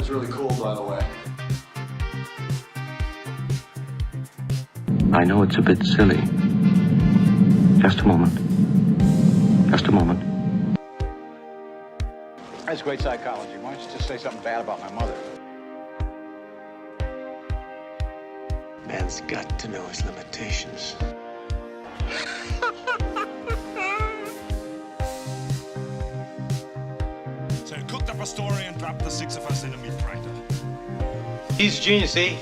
was really cool, by the way. I know it's a bit silly. Just a moment. Just a moment. That's great psychology. Why don't you just say something bad about my mother? Man's got to know his limitations. So he cooked up a story and dropped the six of us in a meat grinder. He's a genius, eh?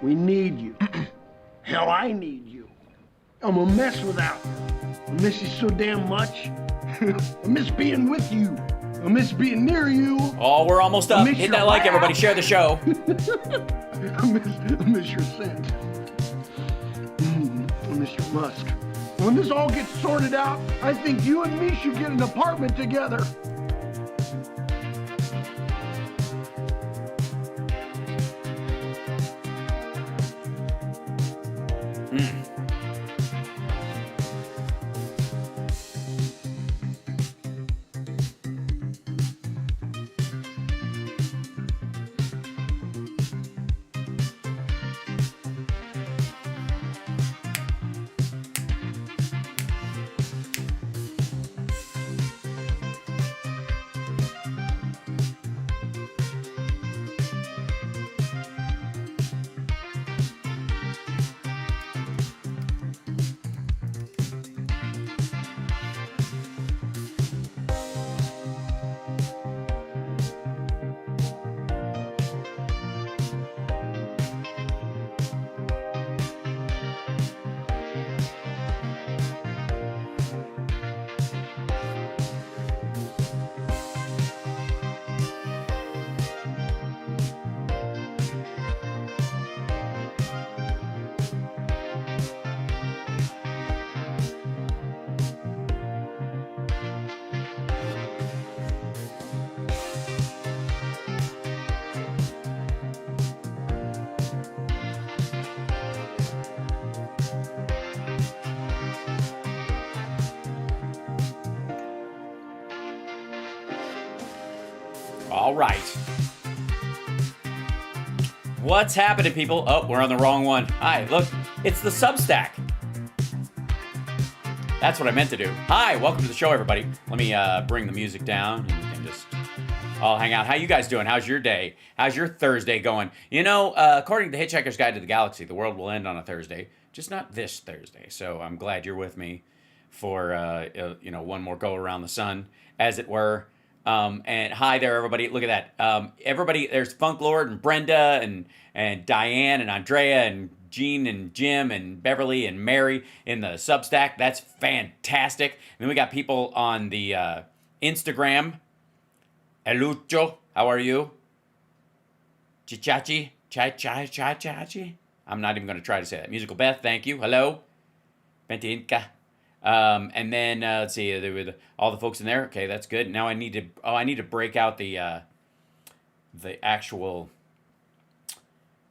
We need you. Hell, I need you. I'm a mess without you. I miss you so damn much. I miss being with you. I miss being near you. Oh, we're almost up. Hit that like, everybody. Share the show. I miss your scent. I miss your musk. When this all gets sorted out, I think you and me should get an apartment together. All right. What's happening, people? Oh, we're on the wrong one. Hi, look, it's the Substack. That's what I meant to do. Hi, welcome to the show, everybody. Let me bring the music down and we can just all hang out. How you guys doing? How's your day? How's your Thursday going? You know, according to Hitchhiker's Guide to the Galaxy, the world will end on a Thursday, just not this Thursday. So I'm glad you're with me for one more go around the sun, as it were. And hi there, everybody. Look at that. Everybody, there's Funk Lord and Brenda and Diane and Andrea and Gene and Jim and Beverly and Mary in the Substack. That's fantastic. And then we got people on the Instagram. Elucho, how are you? Chichachi, chachi. I'm not even going to try to say that. Musical Beth, thank you. Hello. Bentinka. And then let's see, there were all the folks in there. Okay, that's good. Now I need to break out the actual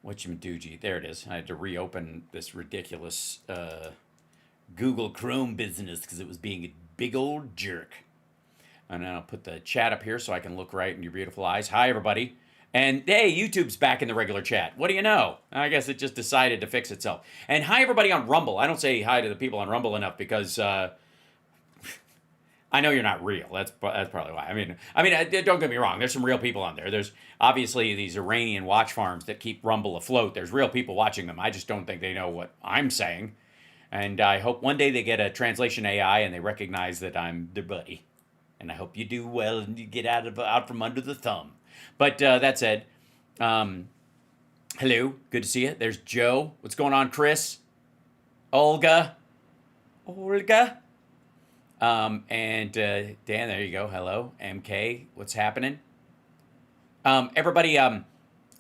whatchamajiggy. There it is. I had to reopen this ridiculous Google Chrome business because it was being a big old jerk. And I'll put the chat up here so I can look right in your beautiful eyes. Hi, everybody. And hey, YouTube's back in the regular chat. What do you know? I guess it just decided to fix itself. And hi, everybody on Rumble. I don't say hi to the people on Rumble enough because I know you're not real. That's probably why. I mean, don't get me wrong. There's some real people on there. There's obviously these Iranian watch farms that keep Rumble afloat. There's real people watching them. I just don't think they know what I'm saying. And I hope one day they get a translation AI and they recognize that I'm their buddy. And I hope you do well and you get out from under the thumb. But that said, hello, good to see you. There's Joe. What's going on, Chris? Olga. And Dan, there you go. Hello, MK. What's happening? Everybody,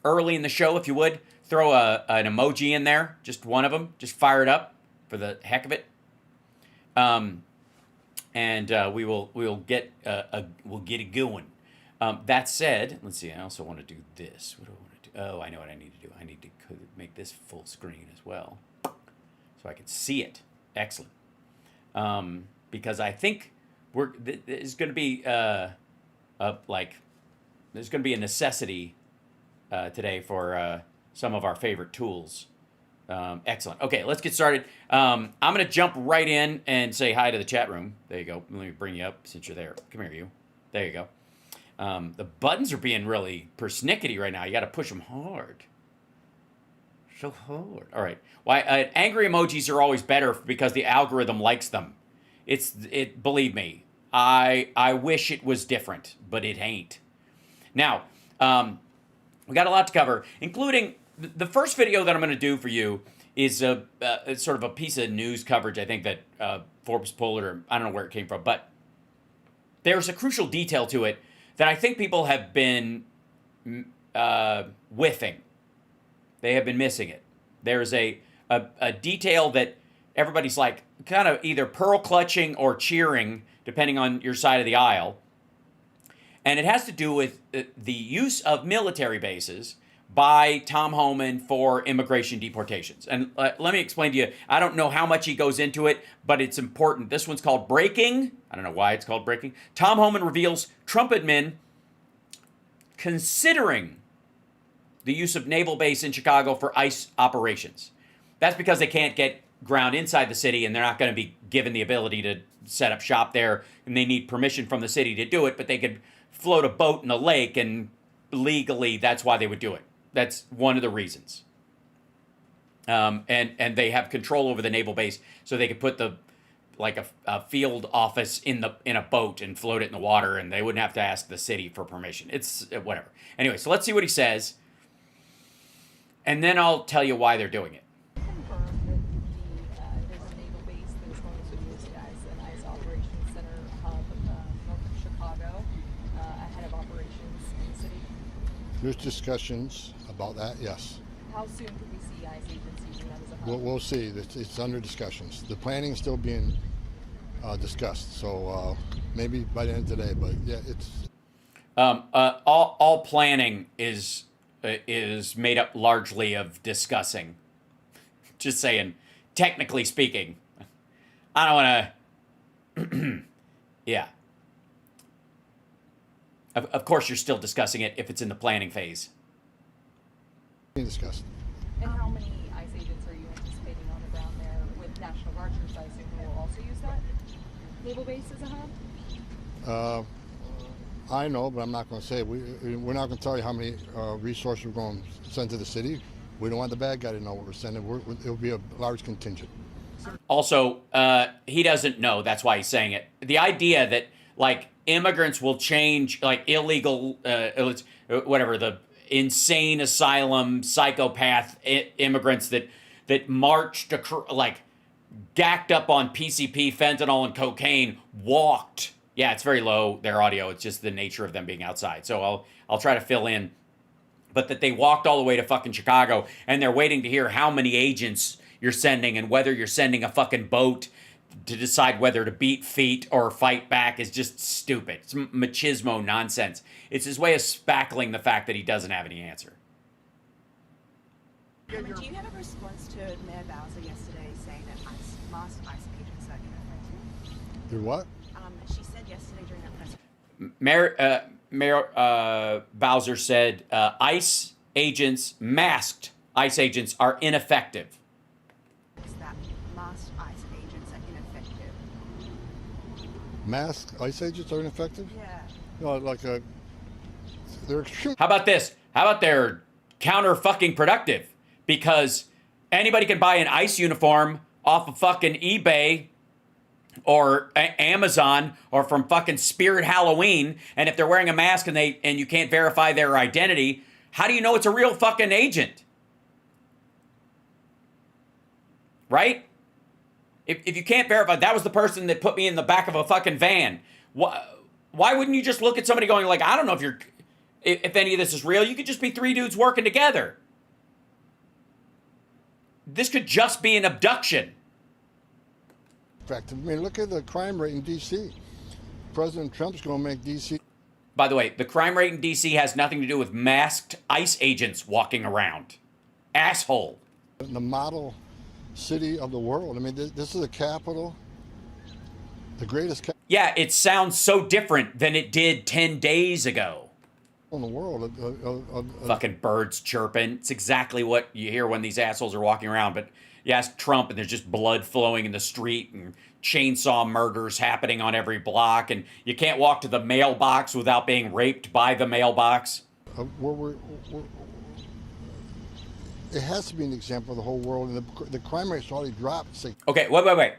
early in the show, if you would, throw an emoji in there. Just one of them. Just fire it up for the heck of it. And we'll get it going. That said, let's see. I also want to do this. What do I want to do? Oh, I know what I need to do. I need to make this full screen as well. So so I can see it. Excellent. Because I think there's going to be there's going to be a necessity today for some of our favorite tools. Excellent. Okay, let's get started. I'm going to jump right in and say hi to the chat room. There you go. Let me bring you up since you're there. Come here, you. There you go. The buttons are being really persnickety right now. You got to push them hard. So hard. All right. Why angry emojis are always better because the algorithm likes them. Believe me. I wish it was different, but it ain't. Now, we got a lot to cover, including the first video that I'm going to do for you is it's sort of a piece of news coverage. I think that Forbes pulled, or I don't know where it came from, but there's a crucial detail to it that I think people have been whiffing. They have been missing it. There's a detail that everybody's like kind of either pearl clutching or cheering, depending on your side of the aisle. And it has to do with the use of military bases by Tom Homan for immigration deportations. And let me explain to you, I don't know how much he goes into it, but it's important. This one's called Breaking. I don't know why it's called Breaking. Tom Homan reveals Trump admin considering the use of naval base in Chicago for ICE operations. That's because they can't get ground inside the city, and they're not going to be given the ability to set up shop there, and they need permission from the city to do it, but they could float a boat in a lake, and legally that's why they would do it. That's one of the reasons. And they have control over the naval base, so they could put a field office in a boat and float it in the water, and they wouldn't have to ask the city for permission. It's whatever. Anyway, so let's see what he says, and then I'll tell you why they're doing it. Confirm that there's a naval base that is going to be used as an ICE operations center hub north of Chicago ahead of operations in the city. There's discussions about that, yes. How soon could we see ICE agents using that as a hub? We'll see. It's under discussions. The planning is still being discussed, so maybe by the end of today. But yeah, it's all planning is made up largely of discussing. Just saying, technically speaking, I don't want to. Yeah. Of course, you're still discussing it if it's in the planning phase. being discussed. And how many ICE agents are you anticipating on the ground there with National Guard troops, I assume, who will also use that naval base as a hub? I know, but I'm not going to say. We're not going to tell you how many resources we're going to send to the city. We don't want the bad guy to know what we're sending. It'll be a large contingent. Also, he doesn't know. That's why he's saying it. The idea that, like, immigrants will change, like, illegal, whatever, the insane asylum, psychopath immigrants that marched, like, gacked up on PCP, fentanyl, and cocaine, walked. Yeah, it's very low, their audio. It's just the nature of them being outside. So I'll try to fill in. But that they walked all the way to fucking Chicago, and they're waiting to hear how many agents you're sending and whether you're sending a fucking boat to decide whether to beat feet or fight back is just stupid. It's machismo nonsense. It's his way of spackling the fact that he doesn't have any answer. Do you have a response to Mayor Bowser yesterday saying that masked ICE agents are ineffective? Do what? She said yesterday during that press. Mayor Bowser said ICE agents, masked ICE agents, are ineffective. That masked ICE agents are ineffective. Masked ICE agents are ineffective? Yeah. No, they're extremely. How about this? How about they're counter fucking productive? Because anybody can buy an ICE uniform off of fucking eBay or Amazon or from fucking Spirit Halloween, and if they're wearing a mask and you can't verify their identity, how do you know it's a real fucking agent? Right? If you can't verify, that was the person that put me in the back of a fucking van. Why wouldn't you just look at somebody going like, I don't know if any of this is real. You could just be three dudes working together. This could just be an abduction. In fact, I mean, look at the crime rate in D.C. President Trump's going to make D.C. By the way, the crime rate in D.C. has nothing to do with masked ICE agents walking around. Asshole. the model city of the world. I mean, this is the capital, the greatest capital Yeah, it sounds so different than it did 10 days ago. in the world. Fucking birds chirping. It's exactly what you hear when these assholes are walking around. But you ask Trump, and there's just blood flowing in the street and chainsaw murders happening on every block. And you can't walk to the mailbox without being raped by the mailbox. It has to be an example of the whole world. And the crime rate's already dropped. Okay, wait.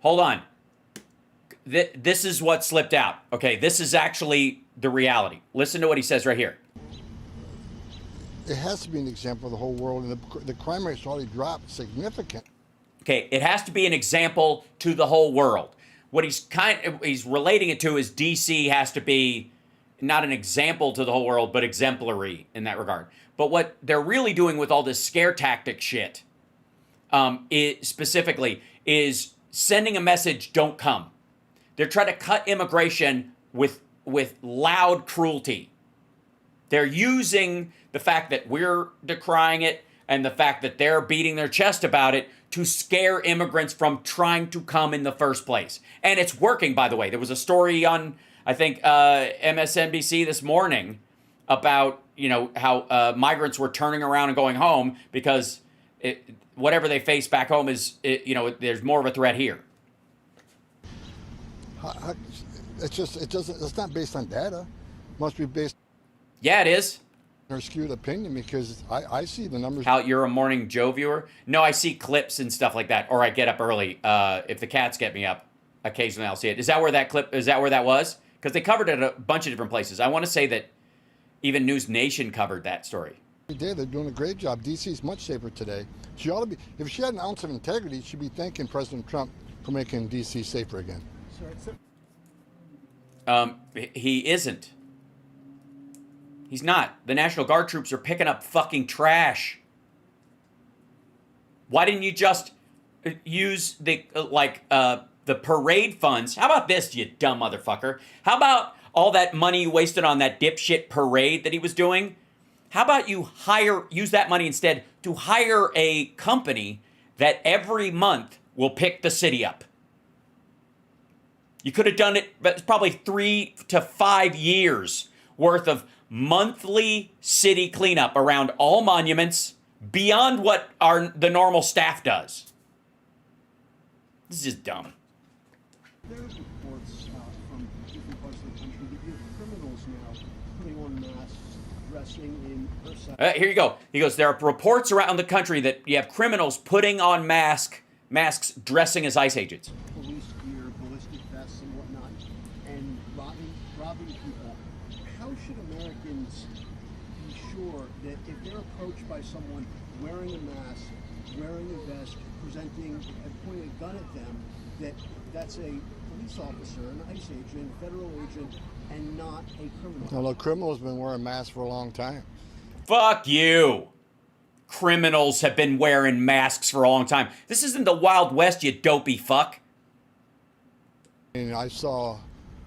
Hold on. This is what slipped out. Okay, this is actually the reality. Listen to what he says right here. It has to be an example of the whole world, and the crime rate's already dropped significantly. Okay, it has to be an example to the whole world. What he's relating it to is DC has to be not an example to the whole world, but exemplary in that regard. But what they're really doing with all this scare tactic shit, specifically, is sending a message: don't come. They're trying to cut immigration with loud cruelty. They're using the fact that we're decrying it and the fact that they're beating their chest about it to scare immigrants from trying to come in the first place. And it's working, by the way. There was a story on, I think, MSNBC this morning about, how migrants were turning around and going home because whatever they face back home is, there's more of a threat here. It's not based on data. It must be based. Yeah, it is. Or skewed opinion, because I see the numbers. How, you're a Morning Joe viewer? No, I see clips and stuff like that, or I get up early. If the cats get me up, occasionally I'll see it. Is that where that was? Because they covered it at a bunch of different places. I want to say that even News Nation covered that story. They're doing a great job. DC's much safer today. She ought to be. If she had an ounce of integrity, she'd be thanking President Trump for making DC safer again. He isn't. He's not. The National Guard troops are picking up fucking trash. Why didn't you just use the parade funds? How about this, you dumb motherfucker? How about all that money you wasted on that dipshit parade that he was doing? How about you use that money instead to hire a company that every month will pick the city up? You could have done it, but it's probably 3 to 5 years worth of monthly city cleanup around all monuments beyond what the normal staff does. This is just dumb. There are reports from different parts of the country that you have criminals now putting on masks, dressing in Versailles. Here you go. He goes, there are reports around the country that you have criminals putting on masks dressing as ICE agents. Police gear, ballistic vests and whatnot, and robbing people. How should Americans be sure that if they're approached by someone wearing a mask, wearing a vest, pointing a gun at them, that that's a police officer, an ICE agent, federal agent, and not a criminal? Well, the criminal's been wearing masks for a long time. Fuck you. Criminals have been wearing masks for a long time. This isn't the Wild West, you dopey fuck. And I saw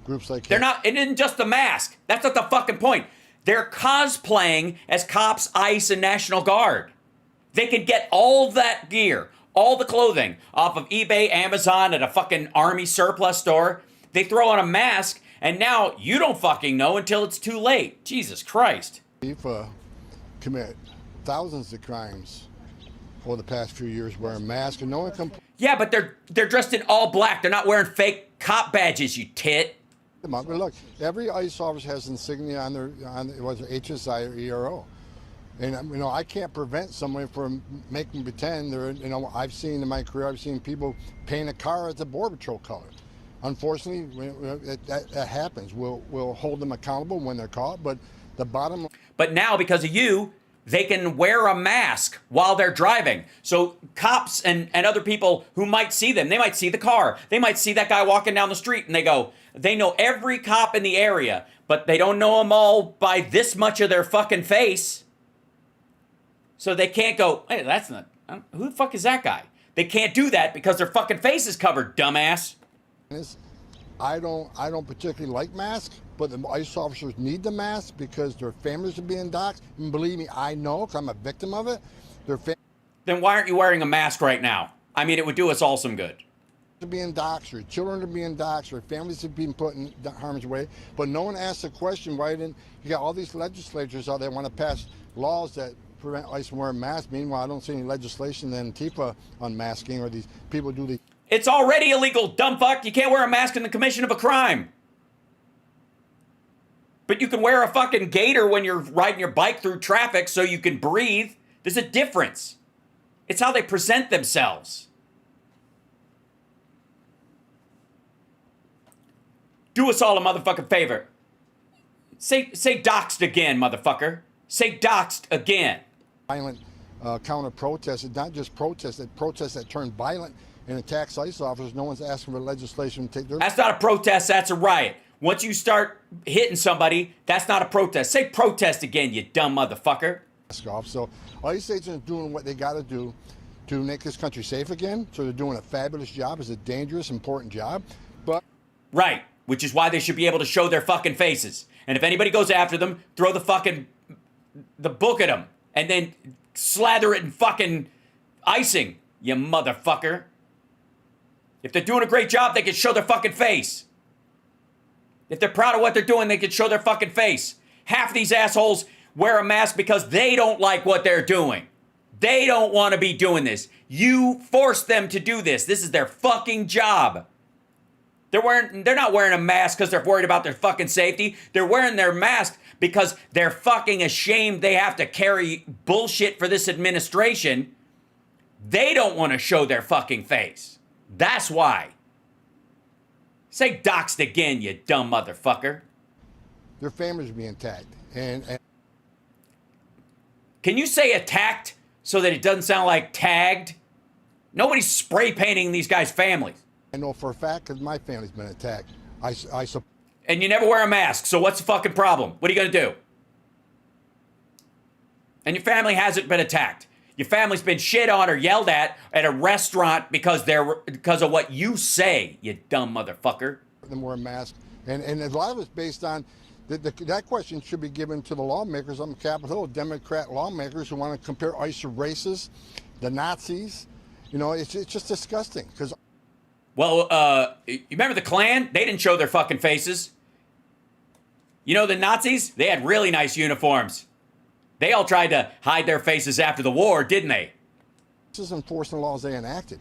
groups like... They're not, it isn't just the mask. That's not the fucking point. They're cosplaying as cops, ICE, and National Guard. They could get all that gear, all the clothing, off of eBay, Amazon, at a fucking army surplus store. They throw on a mask, and now you don't fucking know until it's too late. Jesus Christ. FIFA commit thousands of crimes over the past few years wearing masks, and no one can... Yeah, but they're dressed in all black. They're not wearing fake cop badges, you tit. But look, every ICE officer has insignia on their HSI or ERO. And I can't prevent someone from making pretend they're, I've seen in my career, I've seen people paint a car as a Border Patrol color. Unfortunately, that happens. We'll hold them accountable when they're caught, but the bottom... But now, because of you, they can wear a mask while they're driving. So cops and other people who might see them, they might see the car. They might see that guy walking down the street, and they know every cop in the area, but they don't know them all by this much of their fucking face. So they can't go, hey, that's not, who the fuck is that guy? They can't do that because their fucking face is covered, dumbass. I don't particularly like masks, but the ICE officers need the mask because their families are being doxxed. And believe me, I know because I'm a victim of it. Then why aren't you wearing a mask right now? I mean, it would do us all some good. Are being doxxed, or children are being doxxed, or families are being put in harm's way, but no one asks the question, why didn't you got all these legislatures out there want to pass laws that prevent ICE from wearing masks? Meanwhile, I don't see any legislation in Antifa on masking, or these people do the... It's already illegal, dumb fuck. You can't wear a mask in the commission of a crime. But you can wear a fucking gaiter when you're riding your bike through traffic so you can breathe. There's a difference. It's how they present themselves. Do us all a motherfucking favor. Say doxed again, motherfucker. Say doxed again. Violent counter-protests, it's not just protests that turn violent and attacks ICE officers. No one's asking for legislation to take their... That's not a protest, that's a riot. Once you start hitting somebody, that's not a protest. Say protest again, you dumb motherfucker. Off. So ICE agents are doing what they got to do to make this country safe again. So they're doing a fabulous job. It's a dangerous, important job. But right, which is why they should be able to show their fucking faces. And if anybody goes after them, throw the book at them and then slather it in fucking icing, you motherfucker. If they're doing a great job, they can show their fucking face. If they're proud of what they're doing, they can show their fucking face. Half these assholes wear a mask because they don't like what they're doing. They don't want to be doing this. You forced them to do this. This is their fucking job. They're not wearing a mask because they're worried about their fucking safety. They're wearing their mask because they're fucking ashamed they have to carry bullshit for this administration. They don't want to show their fucking face. That's why. Say doxed again, you dumb motherfucker. their families are being attacked. And can you say attacked so that it doesn't sound like tagged? Nobody's spray painting these guys' families. I know for a fact because my family's been attacked. And you never wear a mask, so what's the fucking problem? What are you going to do? And your family hasn't been attacked. Your family's been shit on or yelled at a restaurant because of what you say, you dumb motherfucker. Them wear a mask. And a lot of it's based on, that question should be given to the lawmakers on Capitol Hill, Democrat lawmakers who want to compare ICE to racists, the Nazis. You know, it's just disgusting. Because, well, you remember the Klan? They didn't show their fucking faces. You know the Nazis? They had really nice uniforms. They all tried to hide their faces after the war, didn't they? This is enforcing the laws they enacted.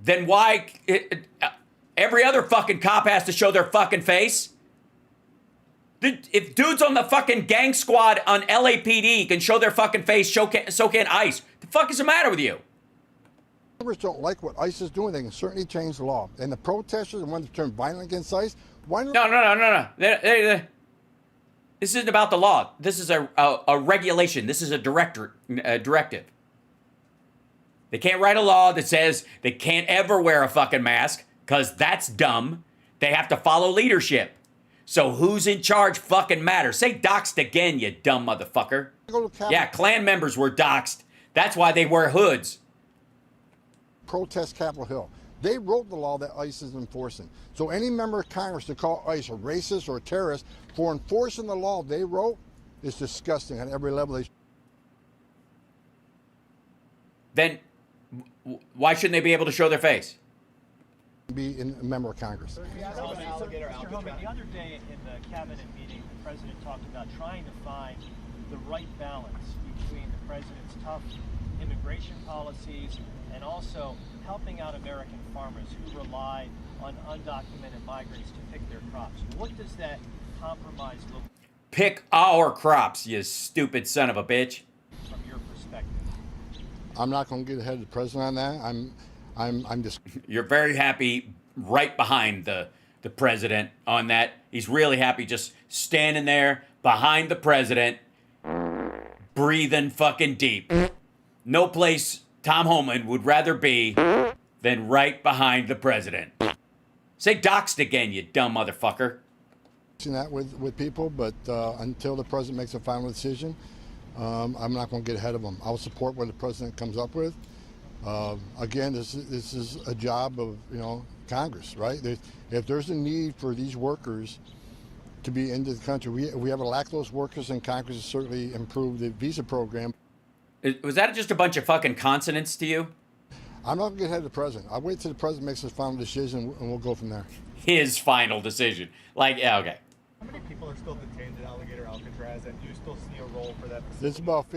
Then why every other fucking cop has to show their fucking face? If dudes on the fucking gang squad on LAPD can show their fucking face, so can ICE. The fuck is the matter with you? Members don't like what ICE is doing. They can certainly change the law. And the protesters, the ones that turn violent against ICE, why not? No. This isn't about the law. This is a regulation. This is a directive. They can't write a law that says they can't ever wear a fucking mask, because that's dumb. They have to follow leadership. So who's in charge fucking matters. Say doxed again, you dumb motherfucker. Yeah, Klan members were doxed. That's why they wear hoods. Protest Capitol Hill. They wrote the law that ICE is enforcing. So any member of Congress to call ICE a racist or a terrorist for enforcing the law they wrote is disgusting on every level. Then why shouldn't they be able to show their face? Be a member of Congress. Mr. Homan, the other day in the cabinet meeting, the president talked about trying to find the right balance between the president's tough immigration policies and also helping out American farmers who rely on undocumented migrants to pick their crops. What does that compromise look like? Pick our crops, you stupid son of a bitch. From your perspective? I'm not going to get ahead of the president on that. I'm just... You're very happy right behind the president on that. He's really happy just standing there behind the president, breathing fucking deep. No place Tom Homan would rather be than right behind the president. Say doxed again, you dumb motherfucker. That with people, but until the president makes a final decision, I'm not going to get ahead of him. I'll support what the president comes up with. Again, this is a job of Congress, right? If there's a need for these workers to be into the country, we have a lack of those workers, and Congress has certainly improved the visa program. Was that just a bunch of fucking consonants to you? I'm not going to get ahead of the president. I'll wait till the president makes his final decision, and we'll go from there. His final decision. Like, yeah, okay. How many people are still detained at Alligator Alcatraz, and do you still see a role for that facility? It's about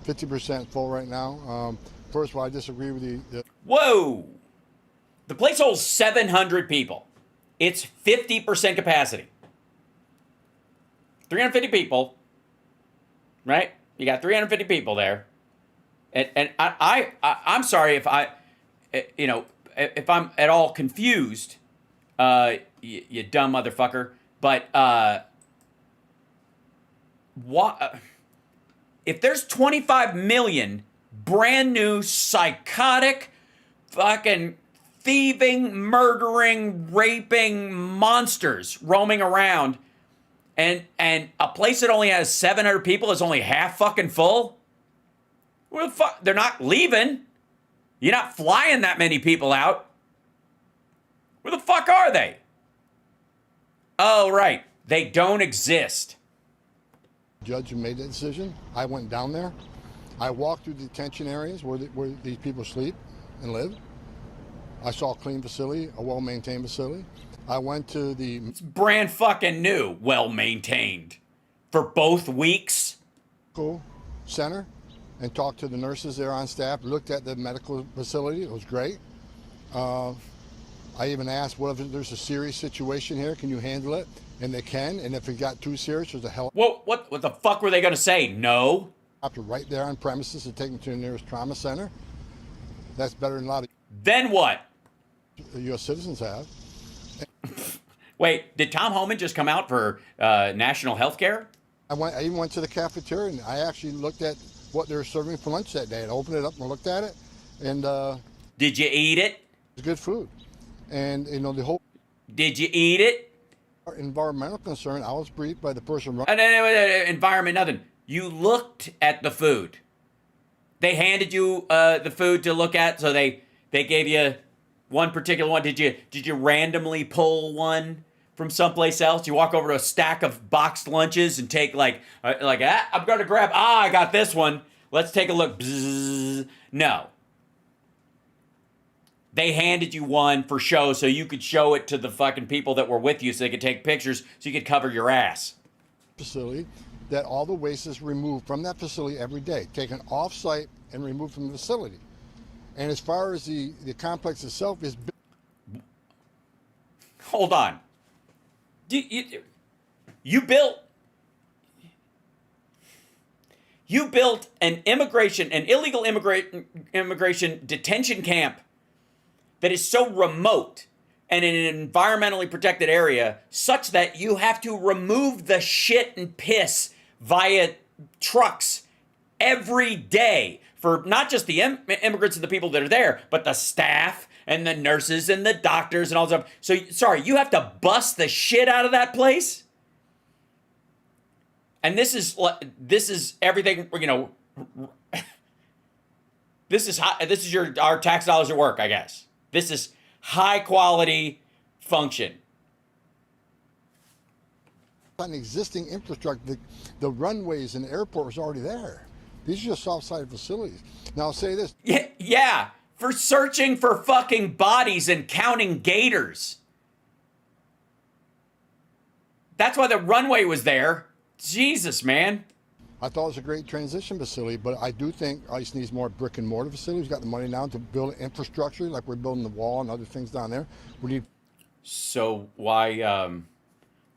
50% full right now. First of all, I disagree with you. Whoa! The place holds 700 people. It's 50% capacity. 350 people, right? You got 350 people there. And I'm sorry if if I'm at all confused, you dumb motherfucker. But if there's 25 million brand new psychotic, fucking thieving, murdering, raping monsters roaming around, and a place that only has 700 people is only half fucking full, where the fuck? They're not leaving. You're not flying that many people out. Where the fuck are they? Oh, right. They don't exist. Judge who made that decision. I went down there. I walked through detention areas where these people sleep and live. I saw a clean facility, a well-maintained facility. I went to the... It's brand fucking new, well-maintained. For both weeks. Center and talked to the nurses there on staff, looked at the medical facility. It was great. I even asked, what if there's a serious situation here? Can you handle it? And they can. And if it got too serious, there's a hell... What the fuck were they going to say? No? After right there on premises to take them to the nearest trauma center. That's better than a lot of... Then what? U.S. citizens have. Wait, did Tom Homan just come out for national health care? I even went to the cafeteria and I actually looked at what they were serving for lunch that day. I opened it up and looked at it, and did you eat it? It's good food, and the whole. Did you eat it? Environmental concern. I was briefed by the person running. Environment, nothing. You looked at the food. They handed you the food to look at, so they gave you one particular one. Did you randomly pull one from someplace else? You walk over to a stack of boxed lunches and take I'm going to grab, I got this one. Let's take a look. Bzzz. No. They handed you one for show so you could show it to the fucking people that were with you so they could take pictures so you could cover your ass. Facility that all the waste is removed from that facility every day, taken off-site and removed from the facility. And as far as the complex itself is... Hold on. You built an illegal immigration detention camp that is so remote and in an environmentally protected area such that you have to remove the shit and piss via trucks every day for not just the immigrants and the people that are there, but the staff and the nurses and the doctors and all that stuff. So, sorry, you have to bust the shit out of that place? And this is everything, this is our tax dollars at work, I guess. This is high quality function. On existing infrastructure, the runways and the airport was already there. These are just off-site facilities. Now, I'll say this. Yeah, for searching for fucking bodies and counting gators. That's why the runway was there. Jesus, man. I thought it was a great transition facility, but I do think ICE needs more brick and mortar facilities. We've got the money now to build infrastructure, like we're building the wall and other things down there. We need. So why?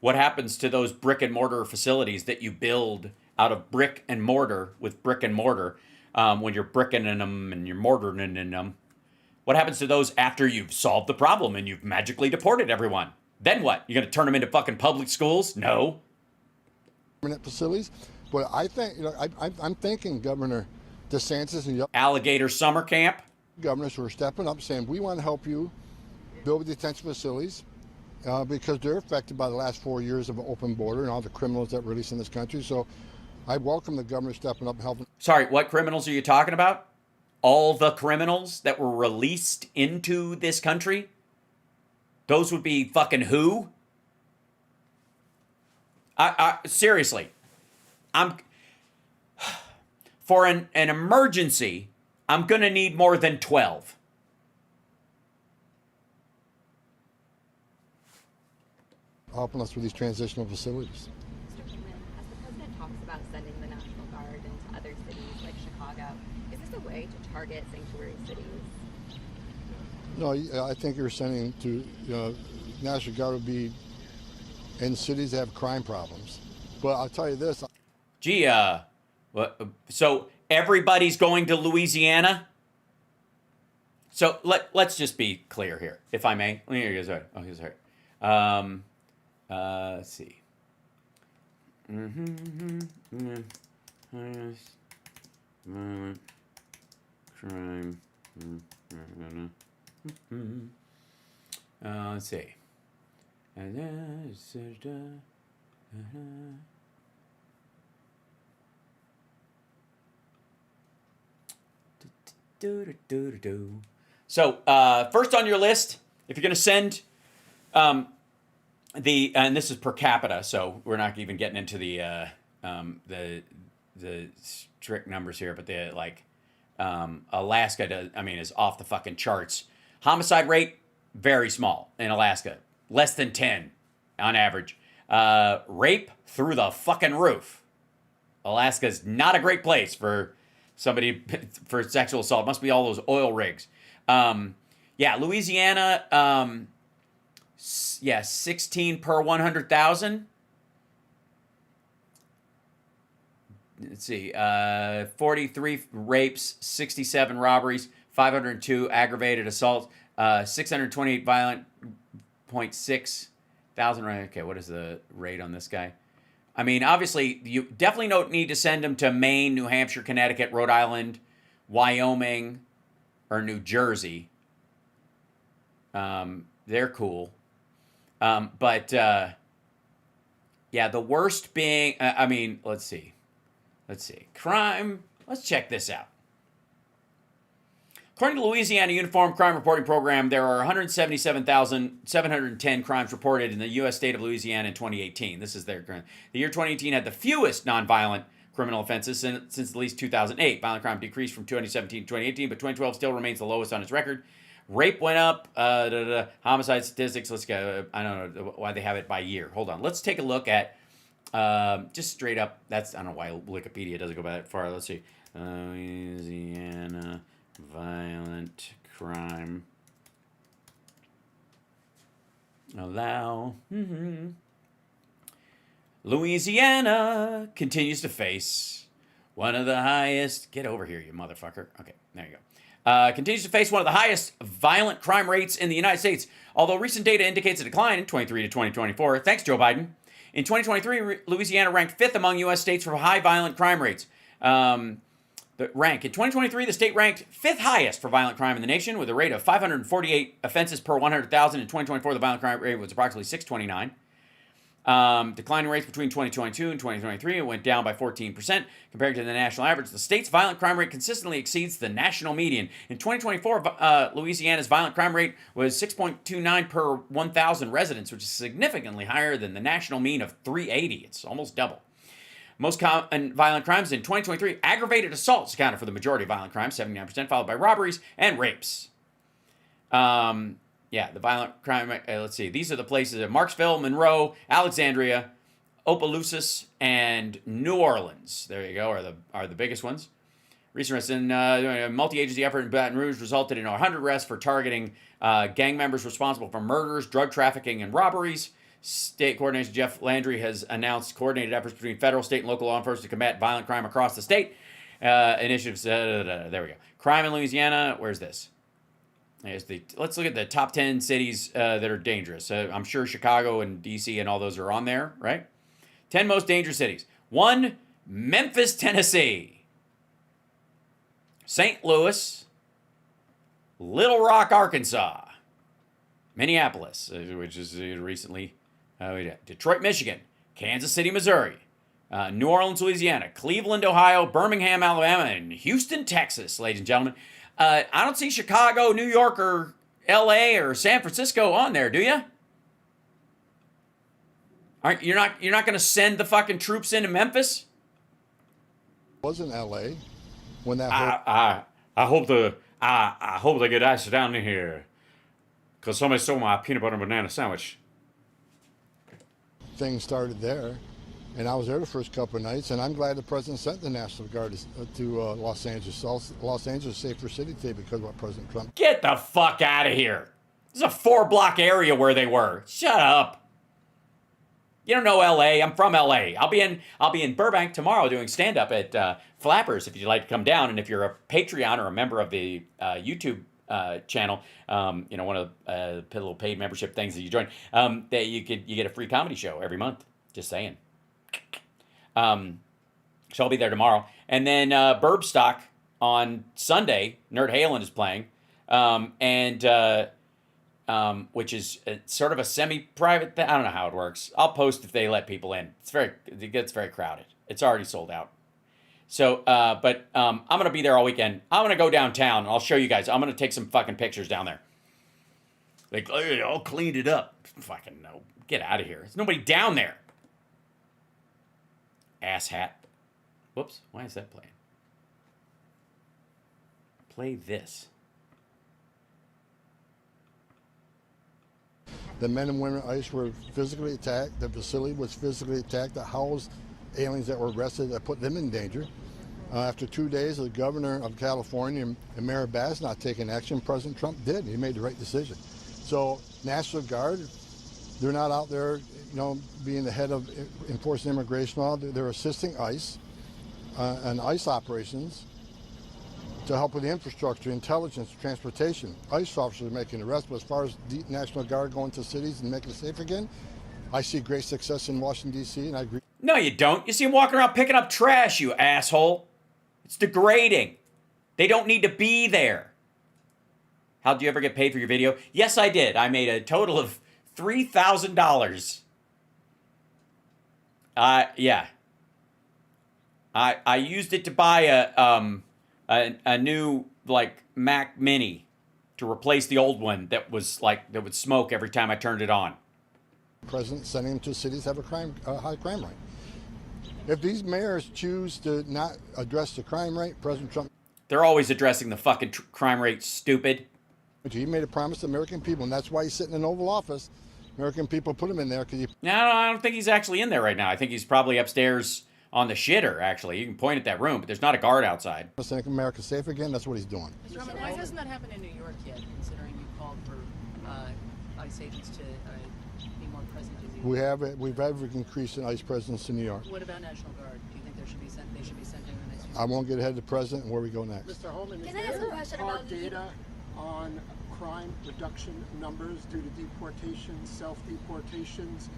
What happens to those brick and mortar facilities that you build out of brick and mortar with brick and mortar when you're bricking in them and you're mortaring in them? What happens to those after you've solved the problem and you've magically deported everyone? Then what? You're gonna turn them into fucking public schools? No. Permanent facilities. But I think, I'm thanking Governor DeSantis and the Alligator Summer Camp governors who are stepping up saying, we want to help you build detention facilities because they're affected by the last 4 years of an open border and all the criminals that release in this country. So I welcome the governor stepping up and helping. Sorry, what criminals are you talking about? All the criminals that were released into this country? Those would be fucking who? Seriously. for an emergency, I'm going to need more than 12. Helping us with these transitional facilities. Mr. Freeman, as the president talks about sending the National Guard into other cities like Chicago, is this a way to target sanctuary cities? No, I think you're sending to, National Guard would be in cities that have crime problems. But I'll tell you this. Gee, so everybody's going to Louisiana? So let's just be clear here, if I may. Here's right. Oh, here's right. Let's see. Crime. Let's see. So, first on your list, if you're going to send and this is per capita, so we're not even getting into the strict numbers here, but Alaska is off the fucking charts. Homicide rate, very small in Alaska, less than 10 on average. Rape through the fucking roof. Alaska's not a great place for somebody for sexual assault. Must be all those oil rigs. Louisiana, 16 per 100,000. Let's see, 43 rapes, 67 robberies, 502 aggravated assaults, 628 violent, 0.6 thousand. Okay, what is the rate on this guy? I mean, obviously, you definitely don't need to send them to Maine, New Hampshire, Connecticut, Rhode Island, Wyoming, or New Jersey. They're cool. The worst being, let's see. Crime. Let's check this out. According to the Louisiana Uniform Crime Reporting Program, there are 177,710 crimes reported in the U.S. state of Louisiana in 2018. This is their current. The year 2018 had the fewest nonviolent criminal offenses since at least 2008. Violent crime decreased from 2017 to 2018, but 2012 still remains the lowest on its record. Rape went up. Homicide statistics. Let's go. I don't know why they have it by year. Hold on. Let's take a look at just straight up. I don't know why Wikipedia doesn't go that far. Let's see. Louisiana violent crime. Allow. Louisiana continues to face one of the highest. Get over here, you motherfucker. Okay, there you go. Continues to face one of the highest violent crime rates in the United States, although recent data indicates a decline in 23 to 2024. Thanks, Joe Biden. In 2023, Louisiana ranked 5th among U.S. states for high violent crime rates. In 2023, the state ranked 5th highest for violent crime in the nation, with a rate of 548 offenses per 100,000. In 2024, the violent crime rate was approximately 629. Declining rates between 2022 and 2023, it went down by 14% compared to the national average. The state's violent crime rate consistently exceeds the national median. In 2024, Louisiana's violent crime rate was 6.29 per 1,000 residents, which is significantly higher than the national mean of 380. It's almost double. Most common violent crimes in 2023, aggravated assaults accounted for the majority of violent crimes, 79%, followed by robberies and rapes. The violent crime, let's see. These are the places: Marksville, Monroe, Alexandria, Opelousas, and New Orleans. There you go, are the biggest ones. Recent arrests in multi-agency effort in Baton Rouge resulted in 100 arrests for targeting gang members responsible for murders, drug trafficking, and robberies. State Coordination Jeff Landry has announced coordinated efforts between federal, state, and local law enforcement to combat violent crime across the state. Initiatives, there we go. Crime in Louisiana, where's this? Let's look at the top 10 cities that are dangerous. I'm sure Chicago and D.C. and all those are on there, right? 10 most dangerous cities. 1, Memphis, Tennessee. St. Louis. Little Rock, Arkansas. Minneapolis, which is recently. Detroit, Michigan. Kansas City, Missouri. New Orleans, Louisiana. Cleveland, Ohio. Birmingham, Alabama. And Houston, Texas, ladies and gentlemen. I don't see Chicago, New York, or L.A. or San Francisco on there, do you? You're not going to send the fucking troops into Memphis? Wasn't L.A. when that whole I hope they get ice down in here, cause somebody stole my peanut butter and banana sandwich. thing started there, and I was there the first couple of nights, and I'm glad the president sent the National Guard to Los Angeles. Los Angeles is a safer city today because of what President Trump. Get the fuck out of here. This is a 4-block area where they were. Shut up. You don't know LA. I'm from LA. I'll be in Burbank tomorrow doing stand-up at Flappers if you'd like to come down. And if you're a Patreon or a member of the YouTube channel, you know, one of the little paid membership things that you join, that you get a free comedy show every month. Just saying. So I'll be there tomorrow. And then Burbstock on Sunday, Nerd Halen is playing. Which is sort of a semi-private thing. I don't know how it works. I'll post if they let people in. It gets very crowded. It's already sold out. So, but I'm going to be there all weekend. I'm going to go downtown. I'll show you guys. I'm going to take some fucking pictures down there. Like, oh, they all cleaned it up. Fucking no. Get out of here. There's nobody down there. Asshat. Whoops. Why is that playing? Play this. The men and women at ICE were physically attacked. The facility was physically attacked. That housed aliens that were arrested, that put them in danger. After 2 days, the governor of California and Mayor Bass not taking action. President Trump did. He made the right decision. So National Guard, they're not out there, you know, being the head of enforcing immigration law. They're assisting ICE and ICE operations to help with the infrastructure, intelligence, transportation. ICE officers are making arrests, but as far as the National Guard going to cities and making it safe again, I see great success in Washington, D.C., and I agree. No, you don't. You see them walking around picking up trash, you asshole. It's degrading. They don't need to be there. How'd you ever get paid for your video? Yes, I did. I made a total of $3,000. Yeah. I used it to buy a new like Mac Mini to replace the old one that would smoke every time I turned it on. President sending them to cities have a high crime rate. If these mayors choose to not address the crime rate, President Trump, they're always addressing the fucking crime rate. Stupid. He made a promise to American people, and that's why he's sitting in the Oval Office. American people put him in there because No, I don't think he's actually in there right now. I think he's probably upstairs on the shitter, actually. You can point at that room, but there's not a guard outside. To make America safe again, that's what he's doing. Mr. Roman, why hasn't that happened in New York yet, considering you called for ICE agents to be more present? We've had an increase in ICE presence in New York. What about National Guard? Do you think they should be sent in the next few I won't get ahead of the president and where we go next. Mr. Holman, Can I ask a question about data on crime reduction numbers due to deportations, self-deportations?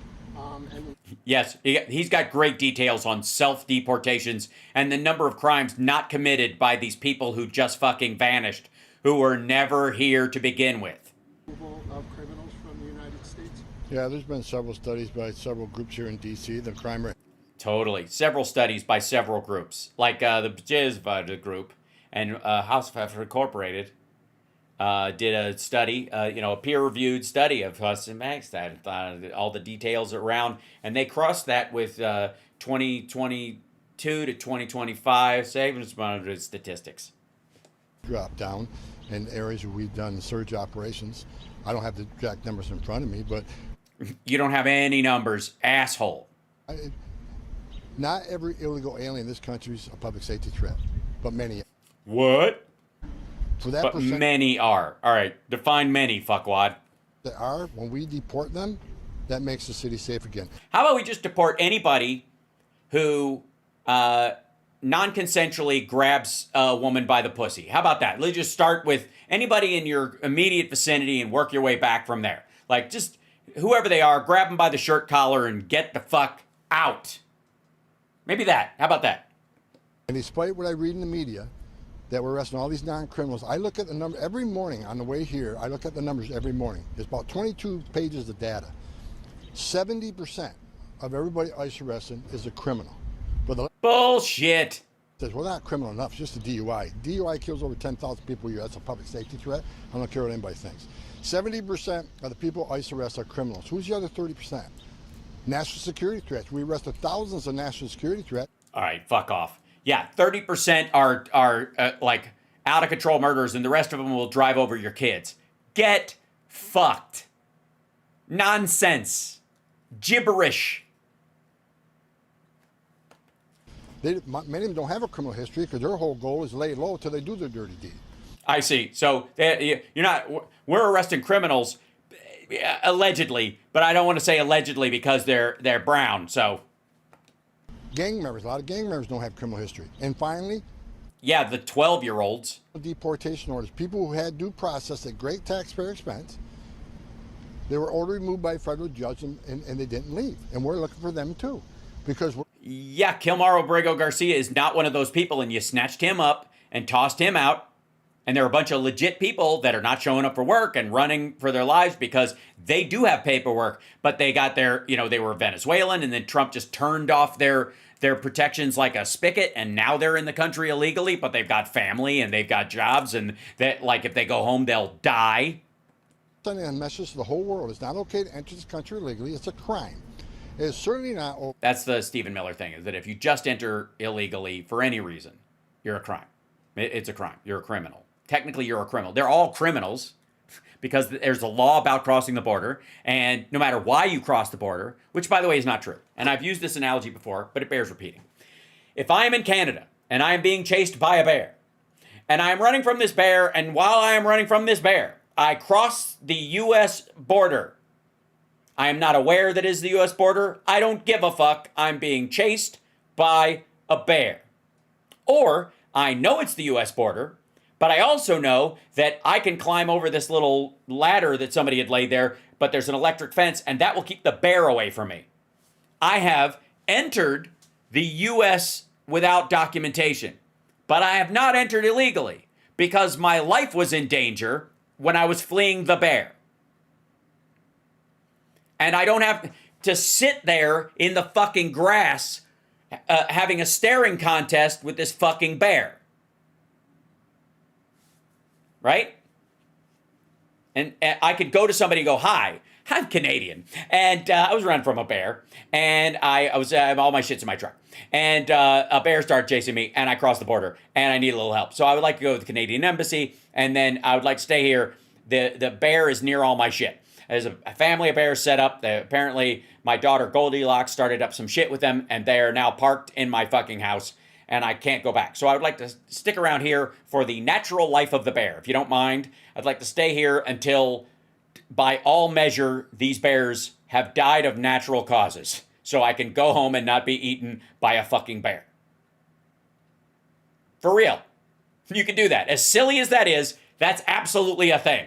Yes, he's got great details on self-deportations and the number of crimes not committed by these people who just fucking vanished, who were never here to begin with. Of criminals from the United States? Yeah, there's been several studies by several groups here in D.C. The crime rate. Totally. Several studies by several groups, like the Jizva group and House of F Incorporated. Did a study, a peer-reviewed study of us and Max, that all the details around, and they crossed that with 2022 to 2025 savings monitored statistics. Drop down in areas where we've done surge operations. I don't have the exact numbers in front of me, but you don't have any numbers, asshole. Not every illegal alien in this country is a public safety threat, but many. What? For that but many are. All right, define many, fuckwad. That are, when we deport them, that makes the city safe again. How about we just deport anybody who non-consensually grabs a woman by the pussy? How about that? Let's just start with anybody in your immediate vicinity and work your way back from there. Like, just whoever they are, grab them by the shirt collar and get the fuck out. Maybe that. How about that? And despite what I read in the media, that we're arresting all these non-criminals. I look at the number every morning on the way here. I look at the numbers every morning. There's about 22 pages of data. 70% of everybody ICE arresting is a criminal. But the bullshit. Says, well, not criminal enough. It's just a DUI. DUI kills over 10,000 people a year. That's a public safety threat. I don't care what anybody thinks. 70% of the people ICE arrest are criminals. Who's the other 30%? National security threats. We arrested thousands of national security threats. All right, fuck off. Yeah, 30% are like out of control murderers, and the rest of them will drive over your kids. Get fucked. Nonsense. Gibberish. Many of them don't have a criminal history because their whole goal is lay low till they do their dirty deed. I see. So you're not. We're arresting criminals, allegedly, but I don't want to say allegedly because they're brown. So gang members, a lot of gang members don't have criminal history. And finally, yeah, the 12-year-olds. Deportation orders. People who had due process at great taxpayer expense. They were ordered removed by a federal judge and they didn't leave. And we're looking for them too. Because yeah, Kilmar Obrego Garcia is not one of those people, and you snatched him up and tossed him out. And there are a bunch of legit people that are not showing up for work and running for their lives because they do have paperwork, but they got their, they were Venezuelan, and then Trump just turned off their protections like a spigot, and now they're in the country illegally, but they've got family and they've got jobs, and that, like, if they go home, they'll die. Sending a message to the whole world. It's not okay to enter this country illegally. It's a crime. It's certainly not. That's the Stephen Miller thing, is that if you just enter illegally for any reason, you're a crime. It's a crime. You're a criminal. Technically, you're a criminal. They're all criminals because there's a law about crossing the border, and no matter why you cross the border, which, by the way, is not true. And I've used this analogy before, but it bears repeating. If I am in Canada and I am being chased by a bear, and I am running from this bear, and while I am running from this bear, I cross the U.S. border. I am not aware that it is the U.S. border. I don't give a fuck. I'm being chased by a bear. Or I know it's the U.S. border, but I also know that I can climb over this little ladder that somebody had laid there, but there's an electric fence, and that will keep the bear away from me. I have entered the U.S. without documentation, but I have not entered illegally because my life was in danger when I was fleeing the bear. And I don't have to sit there in the fucking grass having a staring contest with this fucking bear. Right? And I could go to somebody and go, hi, I'm Canadian. And I was running from a bear. And I was all my shit's in my truck. And a bear started chasing me. And I crossed the border. And I need a little help. So I would like to go to the Canadian Embassy. And then I would like to stay here. The bear is near all my shit. There's a family of bears set up. Apparently, my daughter Goldilocks started up some shit with them. And they are now parked in my fucking house. And I can't go back. So I would like to stick around here for the natural life of the bear. If you don't mind, I'd like to stay here until, by all measure, these bears have died of natural causes. So I can go home and not be eaten by a fucking bear. For real. You can do that. As silly as that is, that's absolutely a thing.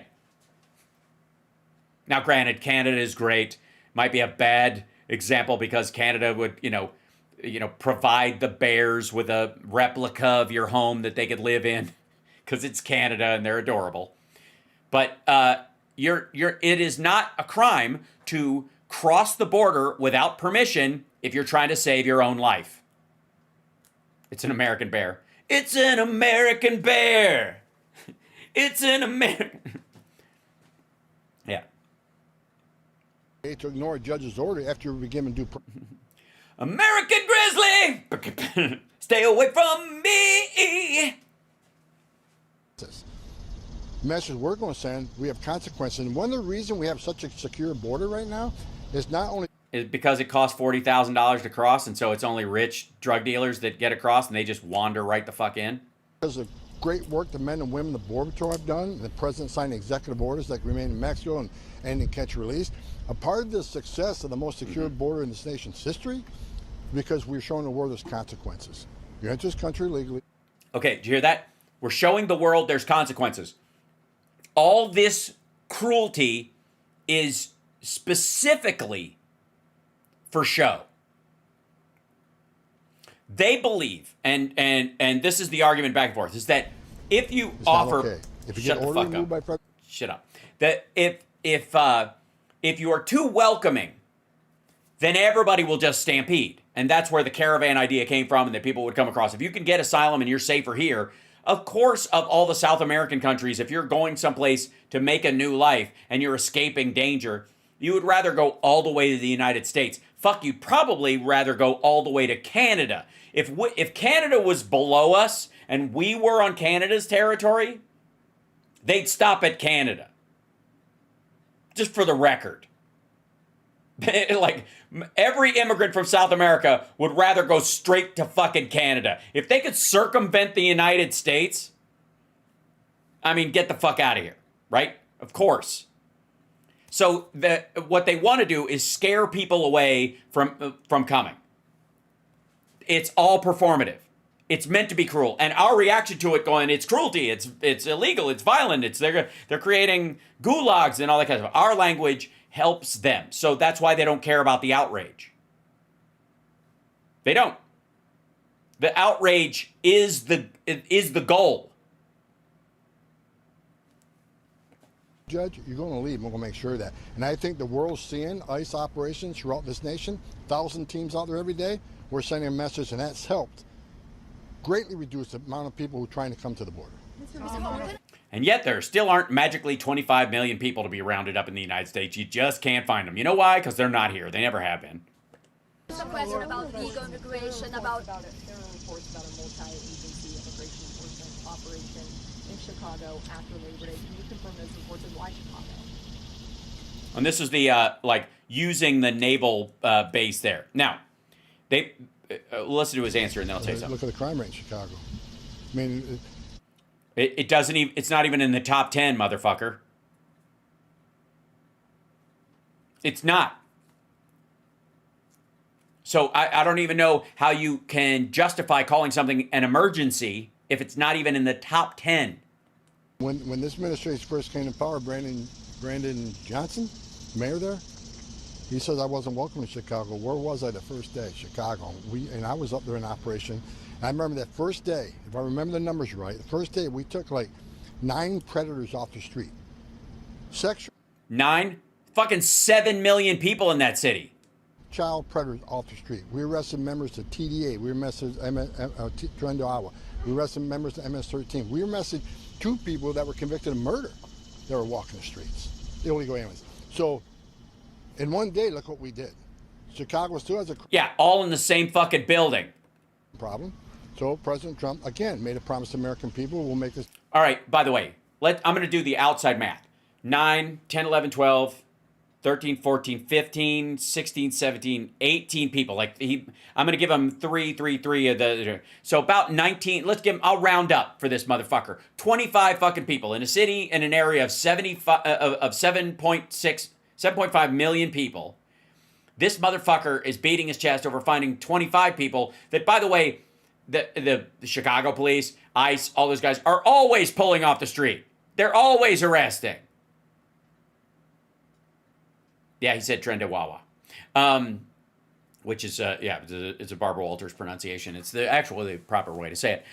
Now, granted, Canada is great. Might be a bad example because Canada would, provide the bears with a replica of your home that they could live in because it's Canada and they're adorable. But it is not a crime to cross the border without permission if you're trying to save your own life. It's an American bear. It's an American bear. It's an American. Yeah. To ignore a judge's order after you begin to do. American Grizzly! Stay away from me! Message we're going to send, we have consequences. And one of the reasons we have such a secure border right now is not only... Is because it costs $40,000 to cross, and so it's only rich drug dealers that get across, and they just wander right the fuck in? Because of great work the men and women the Border Patrol have done, the president signed executive orders like remain in Mexico and in catch and release. A part of the success of the most secure border in this nation's history, because we're showing the world there's consequences. You enter this country legally. Okay, did you hear that? We're showing the world there's consequences. All this cruelty is specifically for show. They believe, and this is the argument back and forth, is that if you it's offer, not okay. If you shut get the order fuck removed up. by Shut up. That if you are too welcoming, then everybody will just stampede. And that's where the caravan idea came from, and that people would come across. If you can get asylum and you're safer here, of course, of all the South American countries, if you're going someplace to make a new life and you're escaping danger, you would rather go all the way to the United States. fuck, you'd probably rather go all the way to Canada. If Canada was below us and we were on Canada's territory, they'd stop at Canada. Just for the record. Like, every immigrant from South America would rather go straight to fucking Canada. If they could circumvent the United States, I mean, get the fuck out of here, right? Of course. So what they want to do is scare people away from coming. It's all performative. It's meant to be cruel, and our reaction to it, going, it's cruelty, it's illegal, it's violent, they're creating gulags and all that kind of stuff. Our language helps them, so that's why they don't care about the outrage. They don't. The outrage is the goal. Judge, you're going to leave. We're going to make sure of that. And I think the world's seeing ICE operations throughout this nation. 1,000 teams out there every day. We're sending a message, and that's helped greatly reduce the amount of people who are trying to come to the border. And yet there still aren't magically 25 million people to be rounded up in the United States. You just can't find them. You know why? Because they're not here. They never have been. Some question about legal immigration, there are reports about a multi-agency immigration enforcement operation in Chicago after Labor Day. Can you confirm those reports, and why Chicago? And this is the, like, using the naval base there. Now, they... listen to his answer, and then I'll tell you something. Look at the crime rate in Chicago. I mean, it doesn't even. It's not even in the top 10, motherfucker. It's not. So I don't even know how you can justify calling something an emergency if it's not even in the top 10. When this administration first came to power, Brandon Johnson, mayor there, he says I wasn't welcome in Chicago. Where was I the first day? Chicago. And I was up there in operation. And I remember that first day, if I remember the numbers right, the first day we took like 9 predators off the street. Sexual. 9? Fucking 7 million people in that city. Child predators off the street. We arrested members of TDA. We arrested Trendo Iowa. We arrested members of MS-13. We arrested 2 people that were convicted of murder that were walking the streets. Illegal aliens. So, in one day, look what we did. Chicago still has a... Yeah, all in the same fucking building. ...problem. So President Trump, again, made a promise to American people. We'll make this... All right, by the way, I'm going to do the outside math. 9, 10, 11, 12, 13, 14, 15, 16, 17, 18 people. Like, I'm going to give him 3 of the... So about 19... I'll round up for this motherfucker. 25 fucking people in a city in an area of 7.5 million people. This motherfucker is beating his chest over finding 25 people that, by the way, the Chicago police, ICE, all those guys are always pulling off the street. They're always arresting. Yeah, he said Trendo Wawa. Which is, it's a Barbara Walters pronunciation. It's the proper way to say it.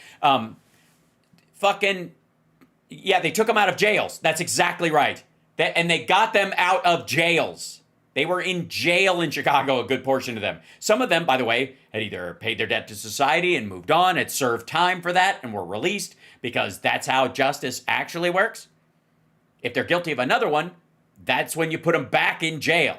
They took them out of jails. That's exactly right. And they got them out of jails. They were in jail in Chicago, a good portion of them. Some of them, by the way, had either paid their debt to society and moved on, had served time for that, and were released, because that's how justice actually works. If they're guilty of another one, that's when you put them back in jail.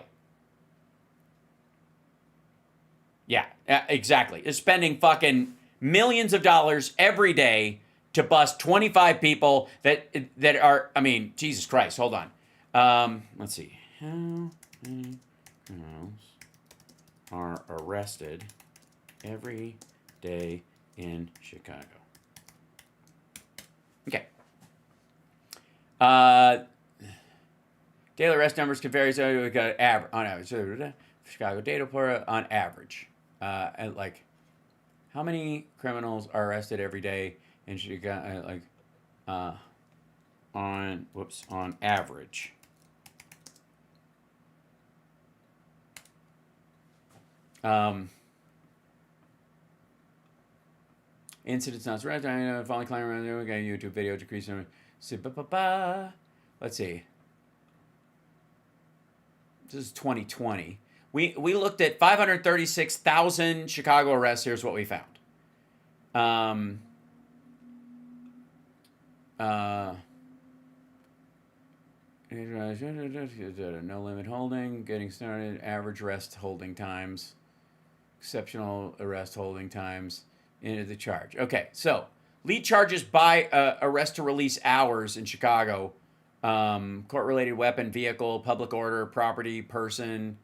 Yeah, exactly. Is spending fucking millions of dollars every day to bust 25 people that are, I mean, Jesus Christ, hold on. Let's see. How many criminals are arrested every day in Chicago? Okay. Daily arrest numbers can vary. So we got on average. Chicago data for on average. And like, how many criminals are arrested every day in Chicago? On average. Incidents not surrounded. Falling climb around there. We got a YouTube video decreasing. Let's see. This is 2020. We looked at 536,000 Chicago arrests. Here's what we found. no limit holding, getting started, average arrest holding times, exceptional arrest holding times, into the charge. Okay, so lead charges by arrest to release hours in Chicago. Court-related weapon, vehicle, public order, property, person.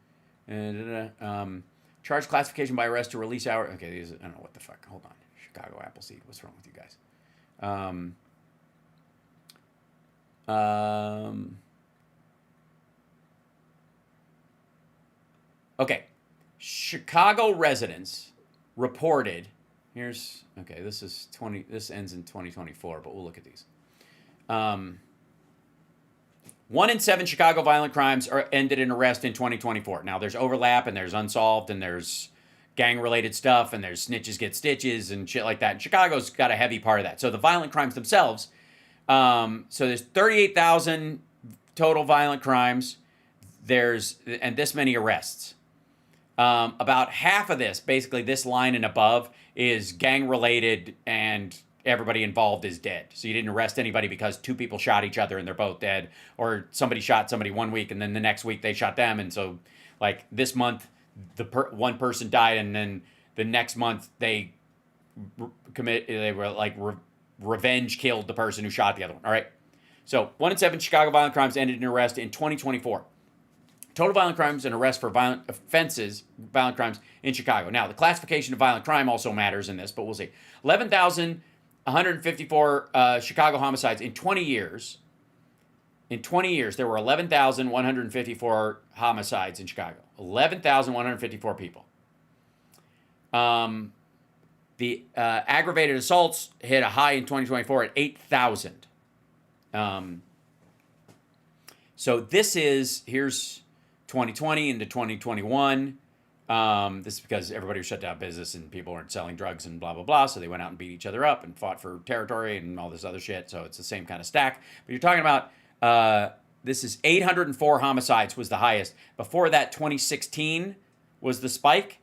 Charge classification by arrest to release hours. Okay, these, I don't know what the fuck. Hold on. Chicago Appleseed. What's wrong with you guys? Okay. Chicago residents reported. Here's okay. This is 20. This ends in 2024, but we'll look at these. 1 in 7 Chicago violent crimes are ended in arrest in 2024. Now there's overlap and there's unsolved and there's gang-related stuff and there's snitches get stitches and shit like that. And Chicago's got a heavy part of that. So the violent crimes themselves. So there's 38,000 total violent crimes. And this many arrests. About half of this, basically this line and above, is gang-related and everybody involved is dead. So you didn't arrest anybody because 2 people shot each other and they're both dead, or somebody shot somebody one week and then the next week they shot them, and so like this month one person died and then the next month they revenge killed the person who shot the other one. All right. So 1 in 7 Chicago violent crimes ended in arrest in 2024. Total violent crimes and arrests for violent crimes in Chicago. Now, the classification of violent crime also matters in this, but we'll see. 11,154 Chicago homicides in 20 years. In 20 years, there were 11,154 homicides in Chicago. 11,154 people. The aggravated assaults hit a high in 2024 at 8,000. So here's 2020 into 2021. This is because everybody shut down business and people weren't selling drugs and blah, blah, blah. So they went out and beat each other up and fought for territory and all this other shit. So it's the same kind of stack. But you're talking about, this is 804 homicides was the highest. Before that, 2016 was the spike.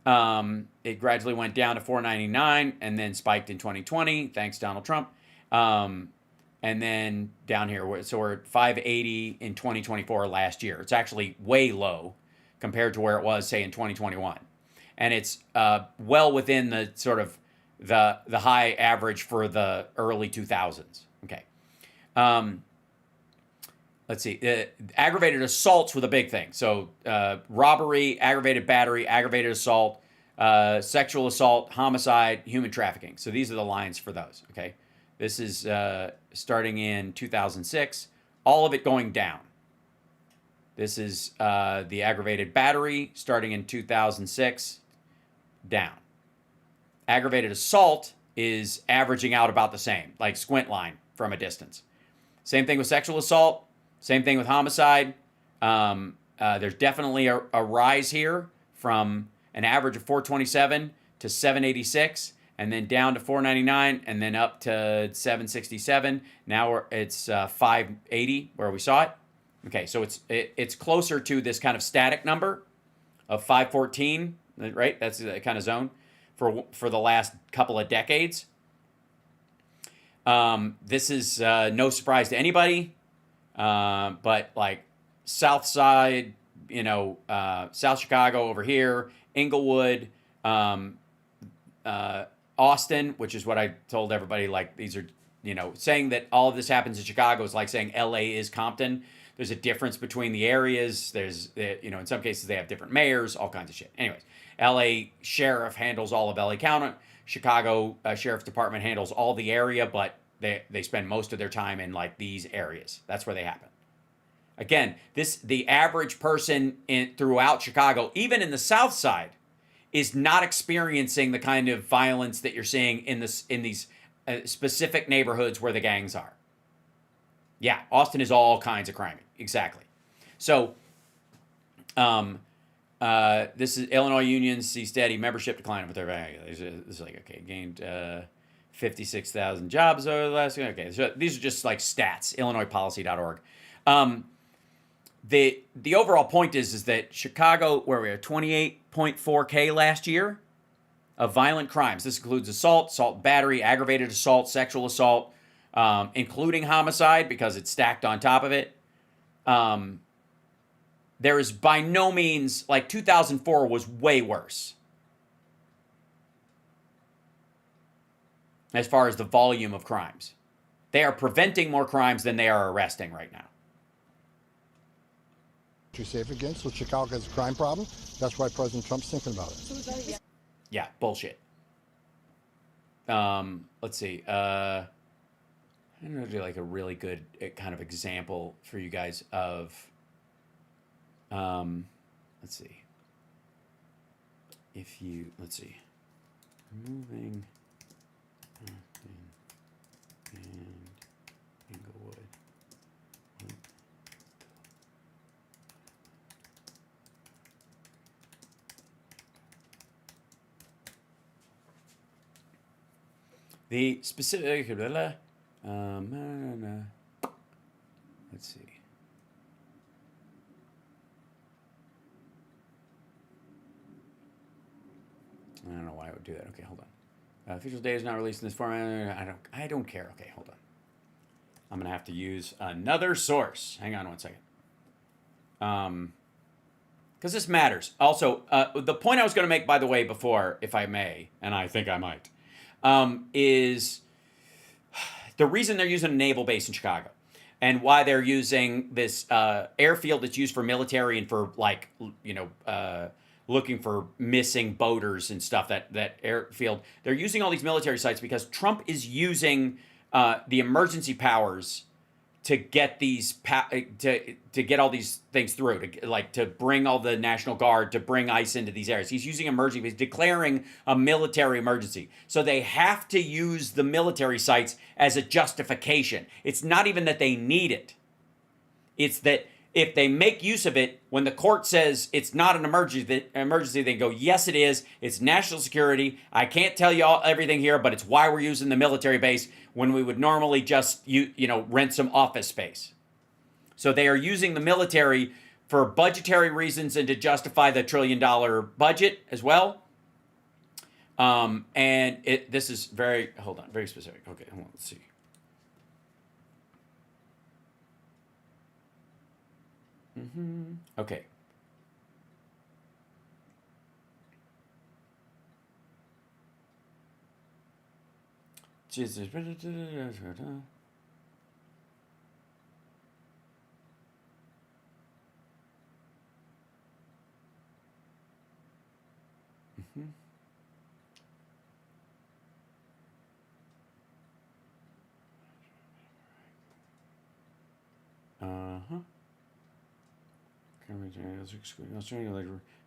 It gradually went down to 499 and then spiked in 2020. Thanks, Donald Trump. And then down here, so we're at 580 in 2024 last year. It's actually way low compared to where it was, say, in 2021. And it's well within the sort of the high average for the early 2000s. Okay. Let's see. Aggravated assaults were the big thing. So robbery, aggravated battery, aggravated assault, sexual assault, homicide, human trafficking. So these are the lines for those, okay? This is starting in 2006, all of it going down. This is the aggravated battery starting in 2006, down. Aggravated assault is averaging out about the same, like squint line from a distance. Same thing with sexual assault, same thing with homicide. There's definitely a rise here from an average of 427 to 786. And then down to 499, and then up to 767. Now it's 580 where we saw it. Okay, so it's closer to this kind of static number of 514, right? That's the kind of zone for the last couple of decades. This is no surprise to anybody, but like South Side, South Chicago over here, Inglewood, Austin, which is what I told everybody, like these are, saying that all of this happens in Chicago is like saying LA is Compton. There's a difference between the areas. There's, in some cases they have different mayors, all kinds of shit. Anyways, LA Sheriff handles all of LA County. Chicago Sheriff's Department handles all the area, but they spend most of their time in like these areas. That's where they happen. Again, the average person throughout Chicago, even in the South Side, is not experiencing the kind of violence that you're seeing in these specific neighborhoods where the gangs are. Yeah, Austin is all kinds of crime. Exactly. So, this is Illinois unions see steady membership decline with their value. This is like, okay, gained 56,000 jobs over the last. Okay, so these are just like stats. IllinoisPolicy.org. The overall point is that Chicago, where we are 28.4K last year of violent crimes. This includes assault, battery, aggravated assault, sexual assault, including homicide because it's stacked on top of it. there is by no means, like 2004 was way worse as far as the volume of crimes. They are preventing more crimes than they are arresting right now. You're safe again, so Chicago has a crime problem. That's why President Trump's thinking about it. Yeah, bullshit. Let's see. I'm going to do like a really good kind of example for you guys of, let's see. If you, let's see. Removing and Inglewood. The specific, let's see. I don't know why I would do that. Okay, hold on. Official data is not released in this format. I don't care. Okay, hold on. I'm gonna have to use another source. Hang on one second. Because this matters. Also, the point I was gonna make, by the way, before, if I may, and I think I might, is the reason they're using a naval base in Chicago and why they're using this airfield that's used for military and for, like, you know, looking for missing boaters and stuff, that airfield. They're using all these military sites because Trump is using the emergency powers to get these to get all these things through, to bring all the National Guard, to bring ICE into these areas. He's using emergency, he's declaring a military emergency. So they have to use the military sites as a justification. It's not even that they need it. It's that if they make use of it, when the court says it's not an emergency, they go, yes, it is. It's national security. I can't tell you everything here, but it's why we're using the military base when we would normally just, rent some office space. So they are using the military for budgetary reasons and to justify the $1 trillion budget as well. And this is very specific. Okay, hold on, let's see. Okay.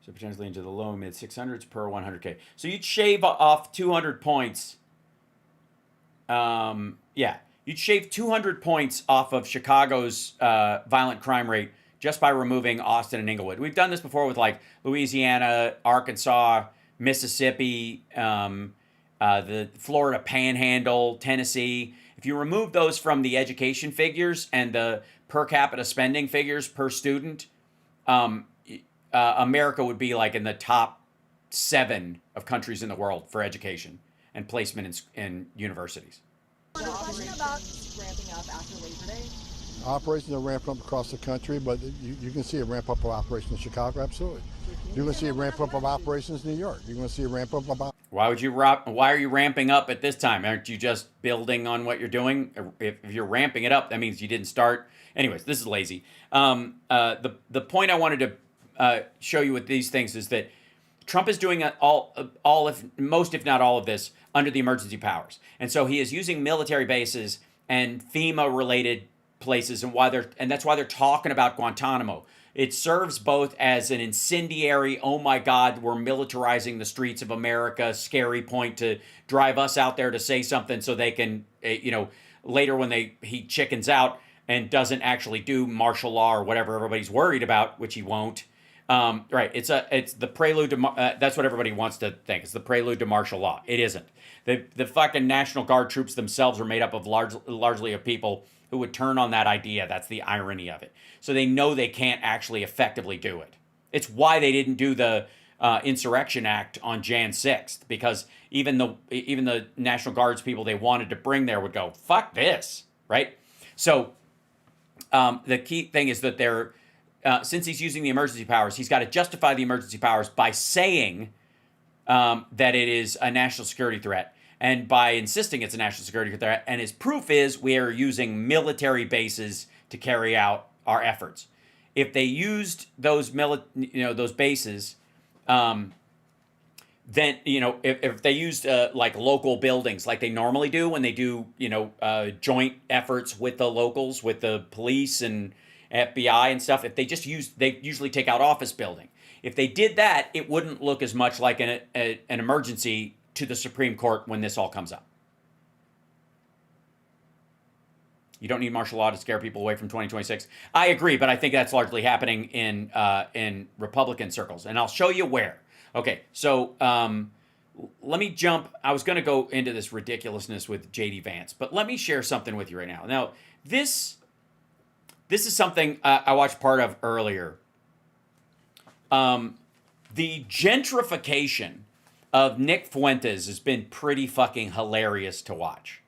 So potentially into the low mid 600s per 100K. So you'd shave off 200 points. You'd shave 200 points off of Chicago's violent crime rate just by removing Austin and Inglewood. We've done this before with like Louisiana, Arkansas, Mississippi, the Florida Panhandle, Tennessee. If you remove those from the education figures and the per capita spending figures per student, America would be like in the top 7 of countries in the world for education and placement in universities. Question about ramping up after Labor Day. Operations are ramping up across the country, but you can see a ramp up of operations in Chicago, absolutely. You're going to see a ramp up of operations in New York. You're going to see a ramp up of. Why are you ramping up at this time? Aren't you just building on what you're doing? If you're ramping it up, that means you didn't start. Anyways, this is lazy. The point I wanted to show you with these things is that Trump is doing most, if not all of this, under the emergency powers. And so he is using military bases and FEMA-related places, and that's why they're talking about Guantanamo. It serves both as an incendiary, oh my God, we're militarizing the streets of America, scary point to drive us out there to say something so they can, later when he chickens out and doesn't actually do martial law or whatever everybody's worried about, which he won't. Right, it's the prelude to, that's what everybody wants to think. It's the prelude to martial law. It isn't. The fucking National Guard troops themselves are made up of largely of people who would turn on that idea. That's the irony of it. So they know they can't actually effectively do it. It's why they didn't do the Insurrection Act on Jan 6th, because even the National Guards people they wanted to bring there would go, fuck this, right? So the key thing is that since he's using the emergency powers, he's got to justify the emergency powers by saying that it is a national security threat, and by insisting it's a national security threat. And his proof is we are using military bases to carry out our efforts. If they used those those bases, then if they used like local buildings like they normally do when they do joint efforts with the locals, with the police and FBI and stuff, if they just they usually take out office building. If they did that, it wouldn't look as much like an emergency to the Supreme Court when this all comes up. You don't need martial law to scare people away from 2026. I agree, but I think that's largely happening in Republican circles, and I'll show you where. Okay, so let me jump. I was going to go into this ridiculousness with J.D. Vance, but let me share something with you right now. Now, this is something I watched part of earlier. The gentrification of Nick Fuentes has been pretty fucking hilarious to watch.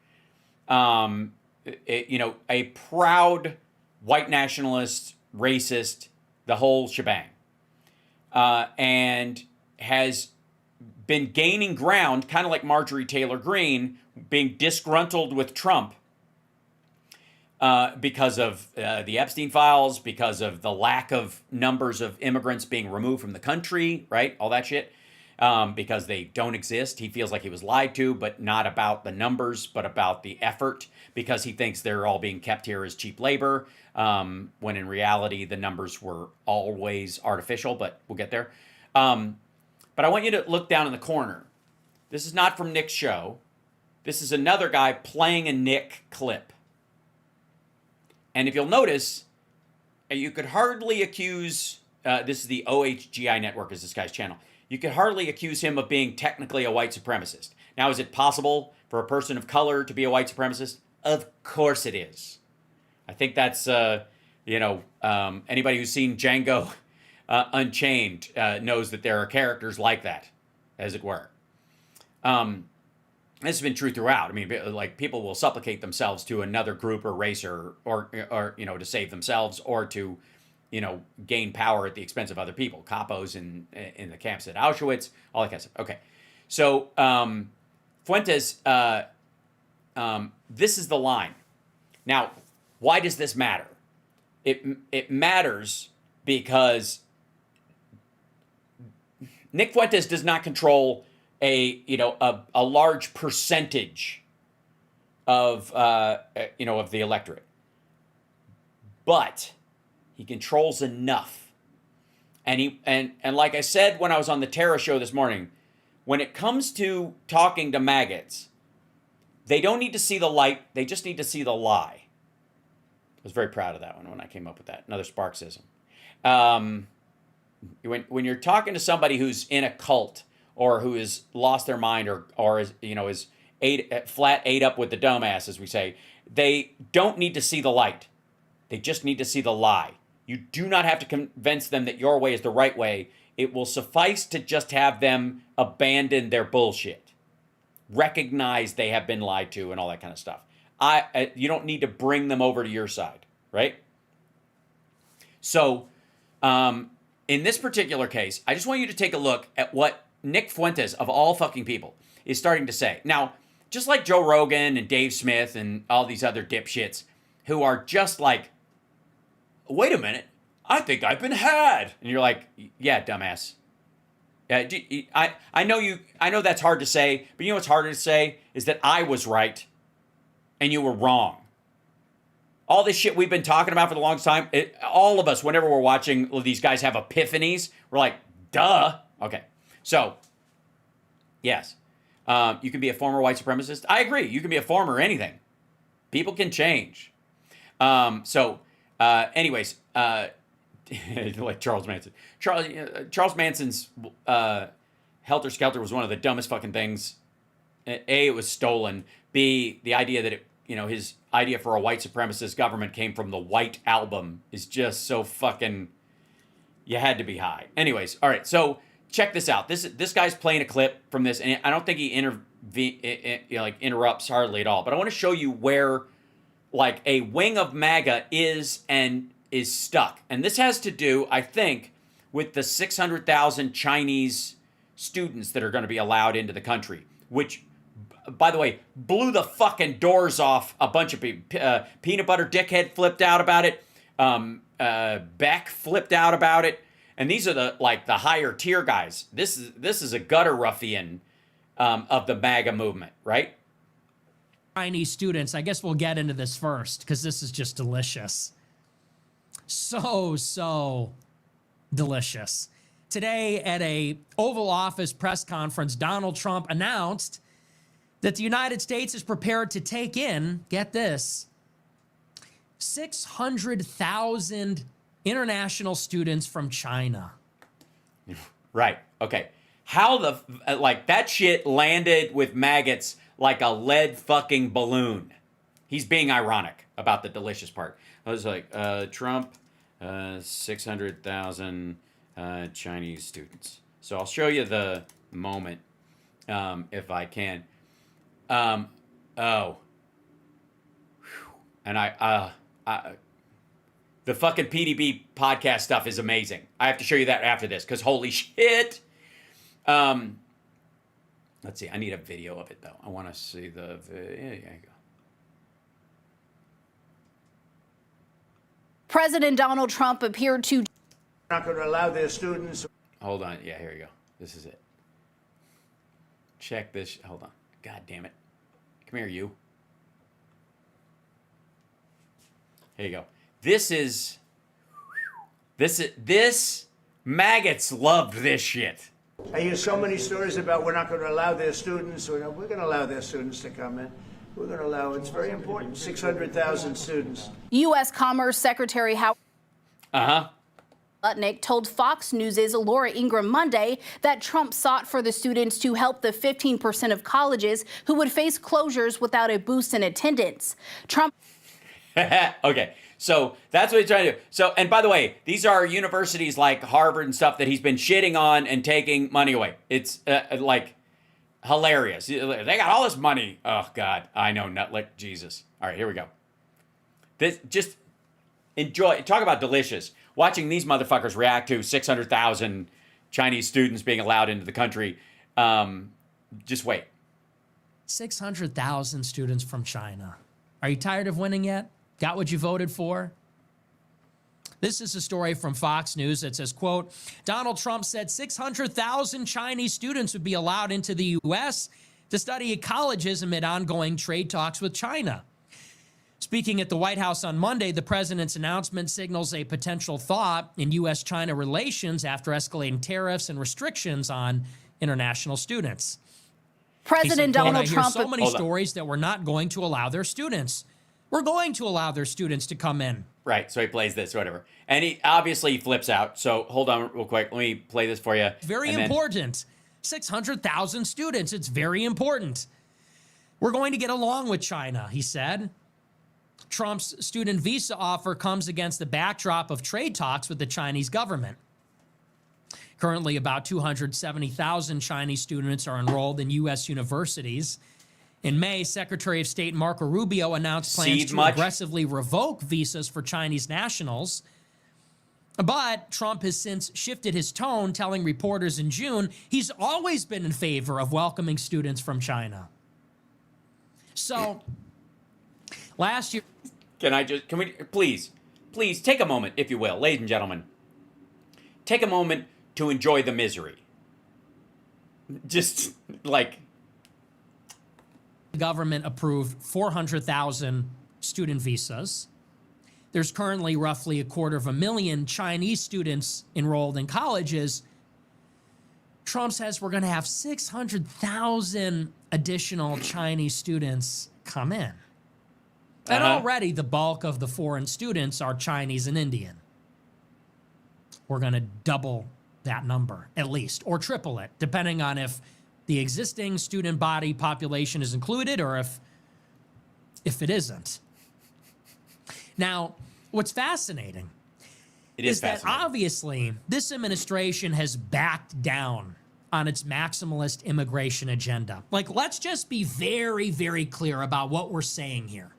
A proud white nationalist, racist, the whole shebang, and has been gaining ground, kind of like Marjorie Taylor Greene, being disgruntled with Trump because of the Epstein files, because of the lack of numbers of immigrants being removed from the country, right? All that shit. Because they don't exist. He feels like he was lied to, but not about the numbers, but about the effort, because he thinks they're all being kept here as cheap labor, when in reality the numbers were always artificial, but we'll get there. But I want you to look down in the corner. This is not from Nick's show. This is another guy playing a Nick clip. And if you'll notice, you could hardly accuse, this is the OHGI network, is this guy's channel. You could hardly accuse him of being technically a white supremacist. Now, is it possible for a person of color to be a white supremacist? Of course it is. I think that's, anybody who's seen Django Unchained knows that there are characters like that, as it were. This has been true throughout. I mean, like, people will supplicate themselves to another group or race or to save themselves or to gain power at the expense of other people. Capos in the camps at Auschwitz, all that kind of stuff. Okay. So, Fuentes, this is the line. Now, why does this matter? It matters because Nick Fuentes does not control a large percentage of the electorate. But he controls enough. And like I said when I was on the Terra show this morning, when it comes to talking to maggots, they don't need to see the light, they just need to see the lie. I was very proud of that one when I came up with that. Another Sparksism. When you're talking to somebody who's in a cult or who has lost their mind or is flat ate up with the dumbass, as we say, they don't need to see the light. They just need to see the lie. You do not have to convince them that your way is the right way. It will suffice to just have them abandon their bullshit. Recognize they have been lied to and all that kind of stuff. You don't need to bring them over to your side, right? So, in this particular case, I just want you to take a look at what Nick Fuentes, of all fucking people, is starting to say. Now, just like Joe Rogan and Dave Smith and all these other dipshits who are just like, wait a minute, I think I've been had. And you're like, yeah, dumbass. I know that's hard to say, but you know what's harder to say is that I was right and you were wrong. All this shit we've been talking about for the longest time, all of us, whenever we're watching these guys have epiphanies, we're like, duh. Okay, so, yes, you can be a former white supremacist. I agree, you can be a former anything. People can change. Anyways, like Charles Manson. Charles Manson's Helter Skelter was one of the dumbest fucking things. A, it was stolen. B, the idea that his idea for a white supremacist government came from the White Album is just so fucking, you had to be high. Anyways, all right, so check this out. This guy's playing a clip from this, and I don't think he interrupts hardly at all. But I want to show you where like a wing of MAGA is stuck. And this has to do, I think, with the 600,000 Chinese students that are going to be allowed into the country, which, by the way, blew the fucking doors off a bunch of people. Peanut Butter Dickhead flipped out about it. Beck flipped out about it. And these are the higher tier guys. This is a gutter ruffian of the MAGA movement, right? Chinese students. I guess we'll get into this first because this is just delicious. So delicious. Today at a Oval Office press conference, Donald Trump announced that the United States is prepared to take in, get this, 600,000 international students from China. Right. Okay. How that shit landed with maggots like a lead fucking balloon. He's being ironic about the delicious part. I was like, Trump, 600,000 Chinese students. So I'll show you the moment if I can. And the fucking PDB podcast stuff is amazing. I have to show you that after this because holy shit. Let's see. I need a video of it though. I want to see the video. There you go. President Donald Trump appeared to not going to allow their students. Hold on. Yeah, here we go. This is it. Check this. Hold on. God damn it. Come here, you. Here you go. This maggots loved this shit. I hear so many stories about we're not going to allow their students, or we're going to allow their students to come in. We're going to allow, it's very important, 600,000 students. U.S. Commerce Secretary Howard Lutnick told Fox News' Laura Ingraham Monday that Trump sought for the students to help the 15% of colleges who would face closures without a boost in attendance. Trump. Okay. So that's what he's trying to do. So, and by the way, these are universities like Harvard and stuff that he's been shitting on and taking money away. It's like hilarious. They got all this money. Oh God, I know. Not like Jesus. All right, here we go. This just enjoy. Talk about delicious. Watching these motherfuckers react to 600,000 Chinese students being allowed into the country. Just wait. 600,000 students from China. Are you tired of winning yet? Got what you voted for? This is a story from Fox News that says, quote, Donald Trump said 600,000 Chinese students would be allowed into the U.S. to study at colleges amid ongoing trade talks with China. Speaking at the White House on Monday, the president's announcement signals a potential thaw in U.S.-China relations after escalating tariffs and restrictions on international students. President Donald Trump. So many stories that we're not going to allow their students. We're going to allow their students to come in. Right, so he plays this or whatever. And he obviously flips out. So hold on real quick. Let me play this for you. Very important. 600,000 students. It's very important. We're going to get along with China, he said. Trump's student visa offer comes against the backdrop of trade talks with the Chinese government. Currently, about 270,000 Chinese students are enrolled in U.S. universities. In May, Secretary of State Marco Rubio announced plans to aggressively revoke visas for Chinese nationals. But Trump has since shifted his tone, telling reporters in June he's always been in favor of welcoming students from China. So, last year... Can we, please take a moment, if you will, ladies and gentlemen. Take a moment to enjoy the misery. Just, like... The government approved 400,000 student visas. There's currently roughly 250,000 Chinese students enrolled in colleges. Trump says we're going to have 600,000 additional Chinese students come in. And already the bulk of the foreign students are Chinese and Indian. We're going to double that number, at least, or triple it, depending on if the existing student body population is included or if it isn't. Now, what's fascinating is that obviously this administration has backed down on its maximalist immigration agenda. Like, let's just be very, very clear about what we're saying here.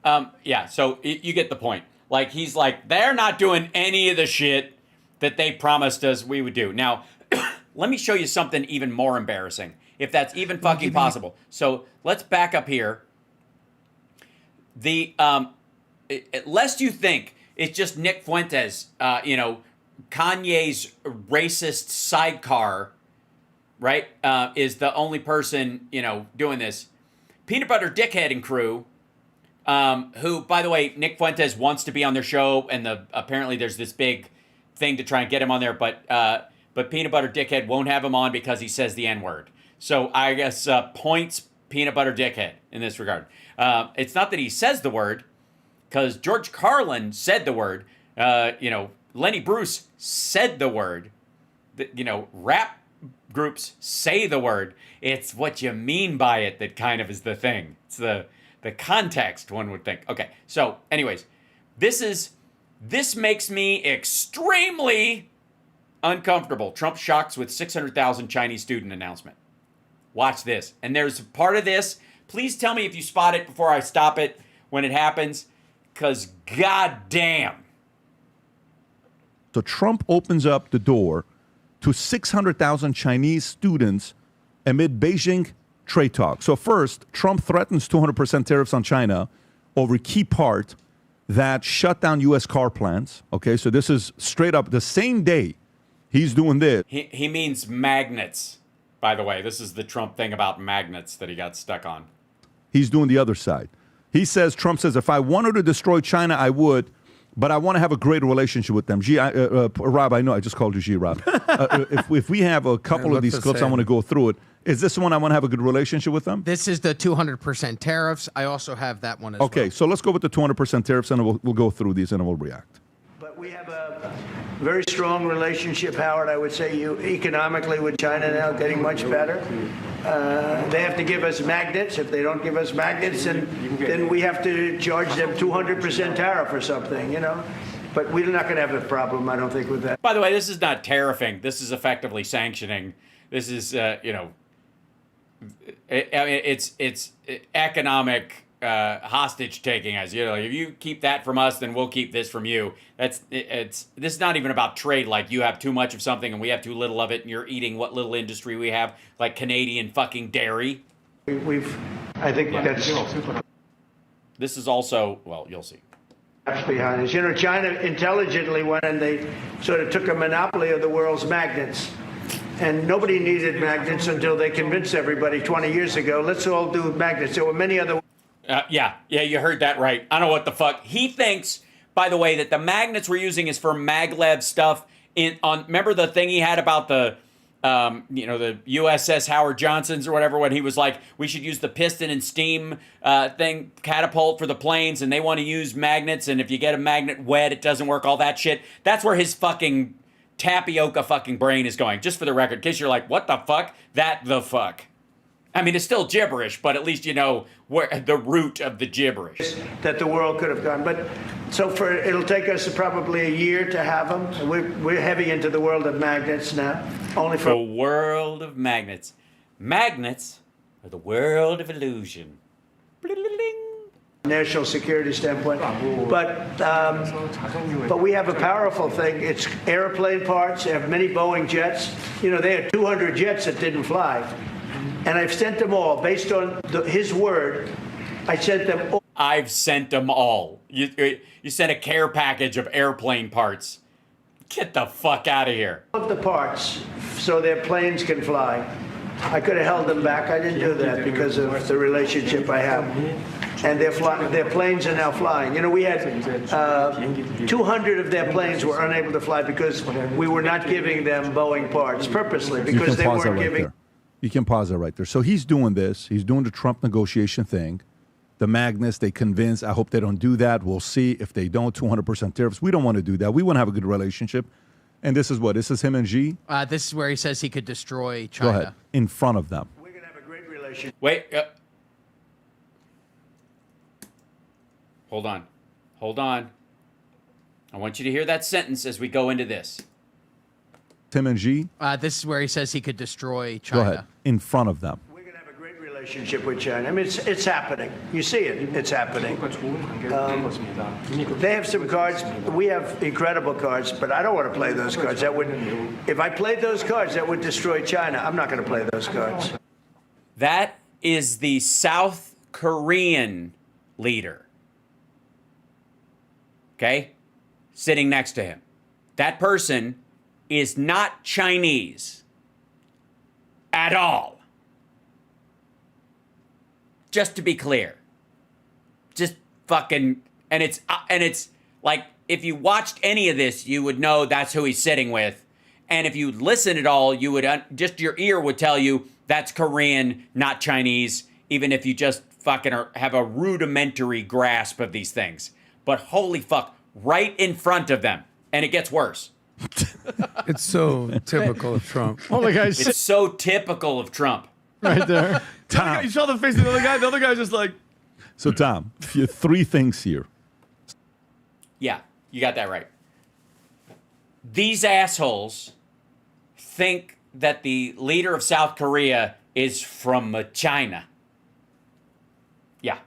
Yeah, so you get the point. Like, he's like, they're not doing any of the shit that they promised us we would do. Now, let me show you something even more embarrassing, if that's even fucking possible. So let's back up here. Lest you think it's just Nick Fuentes, Kanye's racist sidecar, right, is the only person, doing this. Peanut Butter Dickhead and crew, who, by the way, Nick Fuentes wants to be on their show, and apparently there's this big thing to try and get him on there, but Peanut Butter Dickhead won't have him on because he says the N-word. So I guess points Peanut Butter Dickhead in this regard. It's not that he says the word, because George Carlin said the word. Lenny Bruce said the word. Rap groups say the word. It's what you mean by it that kind of is the thing. It's the context, one would think. Okay, so anyways, this makes me extremely uncomfortable. Trump shocks with 600,000 Chinese student announcement. Watch this. And there's part of this. Please tell me if you spot it before I stop it when it happens, because goddamn. So Trump opens up the door to 600,000 Chinese students amid Beijing trade talks. So first, Trump threatens 200% tariffs on China over key part that shut down U.S. car plants. Okay, so this is straight up the same day he's doing this. He means magnets, by the way. This is the Trump thing about magnets that he got stuck on. He's doing the other side. Trump says, if I wanted to destroy China, I would, but I want to have a great relationship with them. Rob, I know I just called you G, Rob. If we have a couple of these clips, I want to go through it. Is this one I want to have a good relationship with them? This is the 200% tariffs. I also have that one as well. Okay, so let's go with the 200% tariffs, and we'll go through these, and we'll react. But we have a very strong relationship, Howard, I would say, economically with China now, getting much better. They have to give us magnets. If they don't give us magnets, then we have to charge them 200% tariff or something, But we're not going to have a problem, I don't think, with that. By the way, this is not tariffing. This is effectively sanctioning. This is, it's economic hostage taking us. If you keep that from us, then we'll keep this from you. This is not even about trade. Like, you have too much of something and we have too little of it, and you're eating what little industry we have, like Canadian fucking dairy. I think that's. This is also, well, you'll see. Behind us. China intelligently went and they sort of took a monopoly of the world's magnets. And nobody needed magnets until they convinced everybody 20 years ago, let's all do magnets. There were many other. Yeah, you heard that right. I don't know what the fuck. He thinks, by the way, that the magnets we're using is for maglev stuff. Remember the thing he had about the USS Howard Johnson's or whatever, when he was like, we should use the piston and steam catapult for the planes, and they want to use magnets, and if you get a magnet wet, it doesn't work, all that shit. That's where his fucking tapioca fucking brain is going. Just for the record, in case you're like, what the fuck? That the fuck. I mean, it's still gibberish, but at least you know where the root of the gibberish. That the world could have gone. But so it'll take us probably a year to have them. We're heavy into the world of magnets now. The world of magnets. Magnets are the world of illusion. National security standpoint, but we have a powerful thing. It's airplane parts. They have many Boeing jets. They had 200 jets that didn't fly, and I've sent them all based on his word. I sent them all. I've sent them all. You sent a care package of airplane parts. Get the fuck out of here. Of the parts, so their planes can fly. I could have held them back. I didn't do that because of the relationship I have. And their planes are now flying. We had 200 of their planes were unable to fly because we were not giving them Boeing parts purposely, because they weren't giving. You can pause it right there. So he's doing this. He's doing the Trump negotiation thing. The magnets, they convince. I hope they don't do that. We'll see. If they don't, 200% tariffs. We don't want to do that. We want to have a good relationship. And this is what? This is him and Xi? This is where he says he could destroy China. Go ahead. In front of them. We're going to have a great relationship. Wait. Hold on. I want you to hear that sentence as we go into this. Tim and Xi? This is where he says he could destroy China. Go ahead. In front of them. We're going to have a great relationship. relationship with China. I mean, it's happening. You see it. It's happening. They have some cards. We have incredible cards, but I don't want to play those cards. That would, if I played those cards, that would destroy China. I'm not going to play those cards. That is the South Korean leader. Okay? Sitting next to him. That person is not Chinese at all. Just to be clear. Just fucking, and it's like, if you watched any of this, you would know that's who he's sitting with. And if you listen at all, you would, just your ear would tell you that's Korean, not Chinese, even if you just fucking have a rudimentary grasp of these things. But holy fuck, right in front of them. And it gets worse. It's so typical of Trump. Oh my God! It's so typical of Trump. Right there. Tom. You saw the face of the other guy. The other guy's just like. So, Tom, three things here. Yeah, you got that right. These assholes think that the leader of South Korea is from China. Yeah.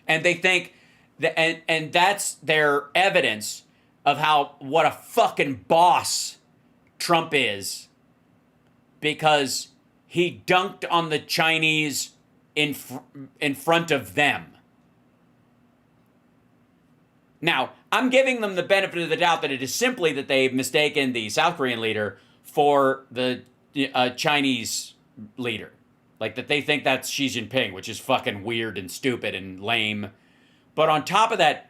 And they think that, and that's their evidence of what a fucking boss Trump is, because he dunked on the Chinese in front of them. Now, I'm giving them the benefit of the doubt that it is simply that they've mistaken the South Korean leader for the Chinese leader. Like, that they think that's Xi Jinping, which is fucking weird and stupid and lame. But on top of that,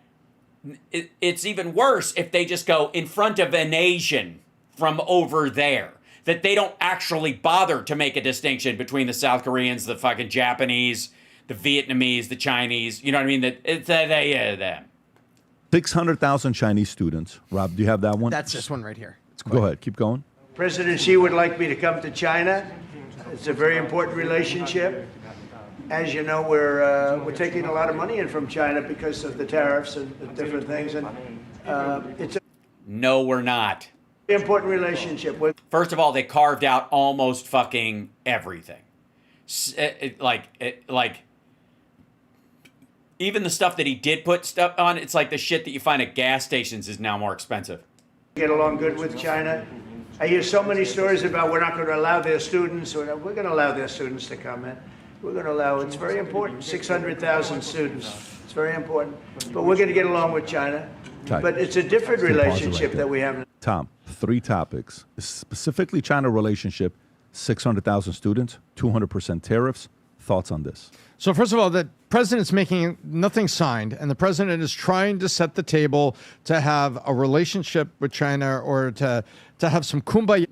it's even worse if they just go in front of an Asian from over there. That they don't actually bother to make a distinction between the South Koreans, the fucking Japanese, the Vietnamese, the Chinese. You know what I mean? That it's them. 600,000 Chinese students. Rob, do you have that one? That's this one right here. Go ahead. Keep going. President Xi would like me to come to China. It's a very important relationship. As you know, we're taking a lot of money in from China because of the tariffs and different things, and it's a No, we're not. important relationship. First of all, they carved out almost fucking everything. Like even the stuff that he did put stuff on, it's like the shit that you find at gas stations is now more expensive. Get along good with China. I hear so many stories about we're not going to allow their students. We're going to allow their students to come in. We're going to allow. It's very important. 600,000 students. It's very important. But we're going to get along with China. Okay. But it's a different relationship that we have. Tom, 3 topics. Specifically China relationship, 600,000 students, 200% tariffs. Thoughts on this? So first of all, the president's making nothing signed, and the president is trying to set the table to have a relationship with China or to have some kumbaya.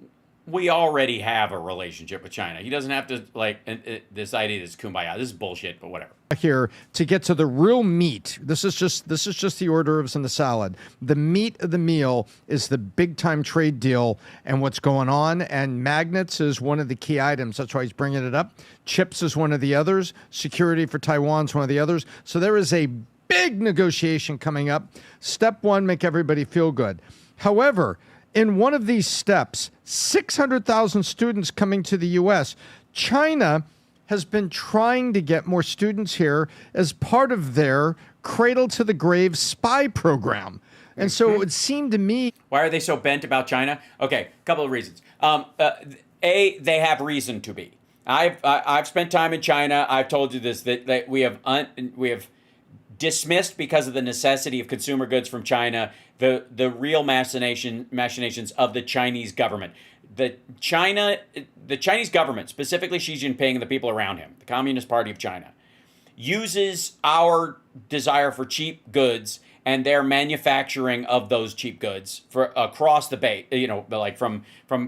We already have a relationship with China. He doesn't have to, this idea that's kumbaya. This is bullshit, but whatever. Here to get to the real meat. This is just the hors d'oeuvres and the salad. The meat of the meal is the big time trade deal and what's going on. And magnets is one of the key items. That's why he's bringing it up. Chips is one of the others. Security for Taiwan is one of the others. So there is a big negotiation coming up. Step 1, make everybody feel good. However, in one of these steps, 600,000 students coming to the U.S., China has been trying to get more students here as part of their cradle to the grave spy program. And so it would seem to me. Why are they so bent about China? Okay, a couple of reasons. They have reason to be. I've spent time in China. I've told you this, that we have dismissed, because of the necessity of consumer goods from China, the real machinations of the Chinese government. The Chinese government, specifically Xi Jinping and the people around him, the Communist Party of China, uses our desire for cheap goods and their manufacturing of those cheap goods for across the bay, like from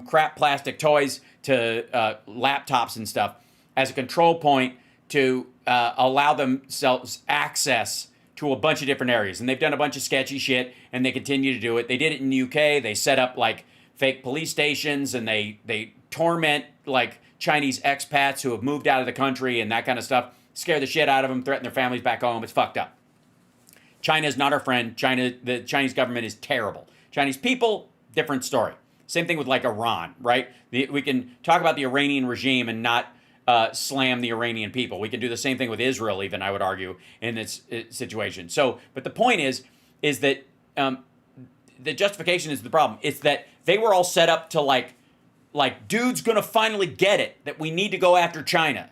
crap plastic toys to laptops and stuff, as a control point to allow themselves access to a bunch of different areas. And they've done a bunch of sketchy shit, and they continue to do it. They did it in the UK. They set up fake police stations, and they torment Chinese expats who have moved out of the country and that kind of stuff, scare the shit out of them, threaten their families back home. It's fucked up. China is not our friend. The Chinese government is terrible. Chinese people, different story. Same thing with like Iran, right? We can talk about the Iranian regime and not slam the Iranian people. We can do the same thing with Israel, even, I would argue, in this situation. So, but the point is that the justification is the problem. It's that they were all set up to like dude's gonna finally get it that we need to go after China.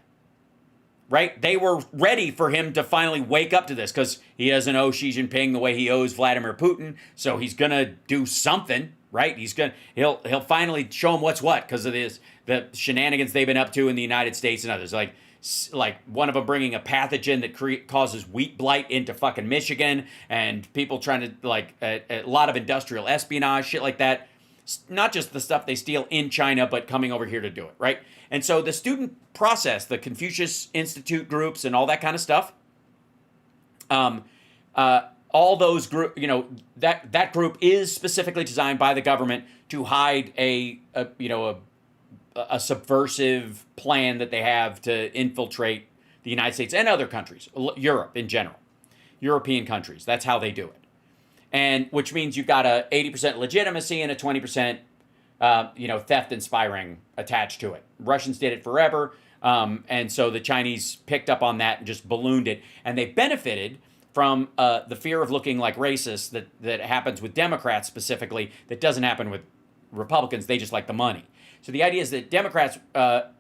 Right? They were ready for him to finally wake up to this because he doesn't owe Xi Jinping the way he owes Vladimir Putin. So he's gonna do something, right? He'll finally show him what's what because of the shenanigans they've been up to in the United States and others. Like one of them bringing a pathogen that causes wheat blight into fucking Michigan, and people trying to a lot of industrial espionage, shit like that. Not just the stuff they steal in China, but coming over here to do it, right? And so the student process, the Confucius Institute groups and all that kind of stuff, all those group, that group is specifically designed by the government to hide a subversive plan that they have to infiltrate the United States and other countries, Europe in general, European countries. That's how they do it. And which means you've got a 80% legitimacy and a 20%, theft and spy ring attached to it. Russians did it forever. And so the Chinese picked up on that and just ballooned it. And they benefited from the fear of looking like racists that happens with Democrats specifically, that doesn't happen with Republicans. They just like the money. So the idea is that Democrats,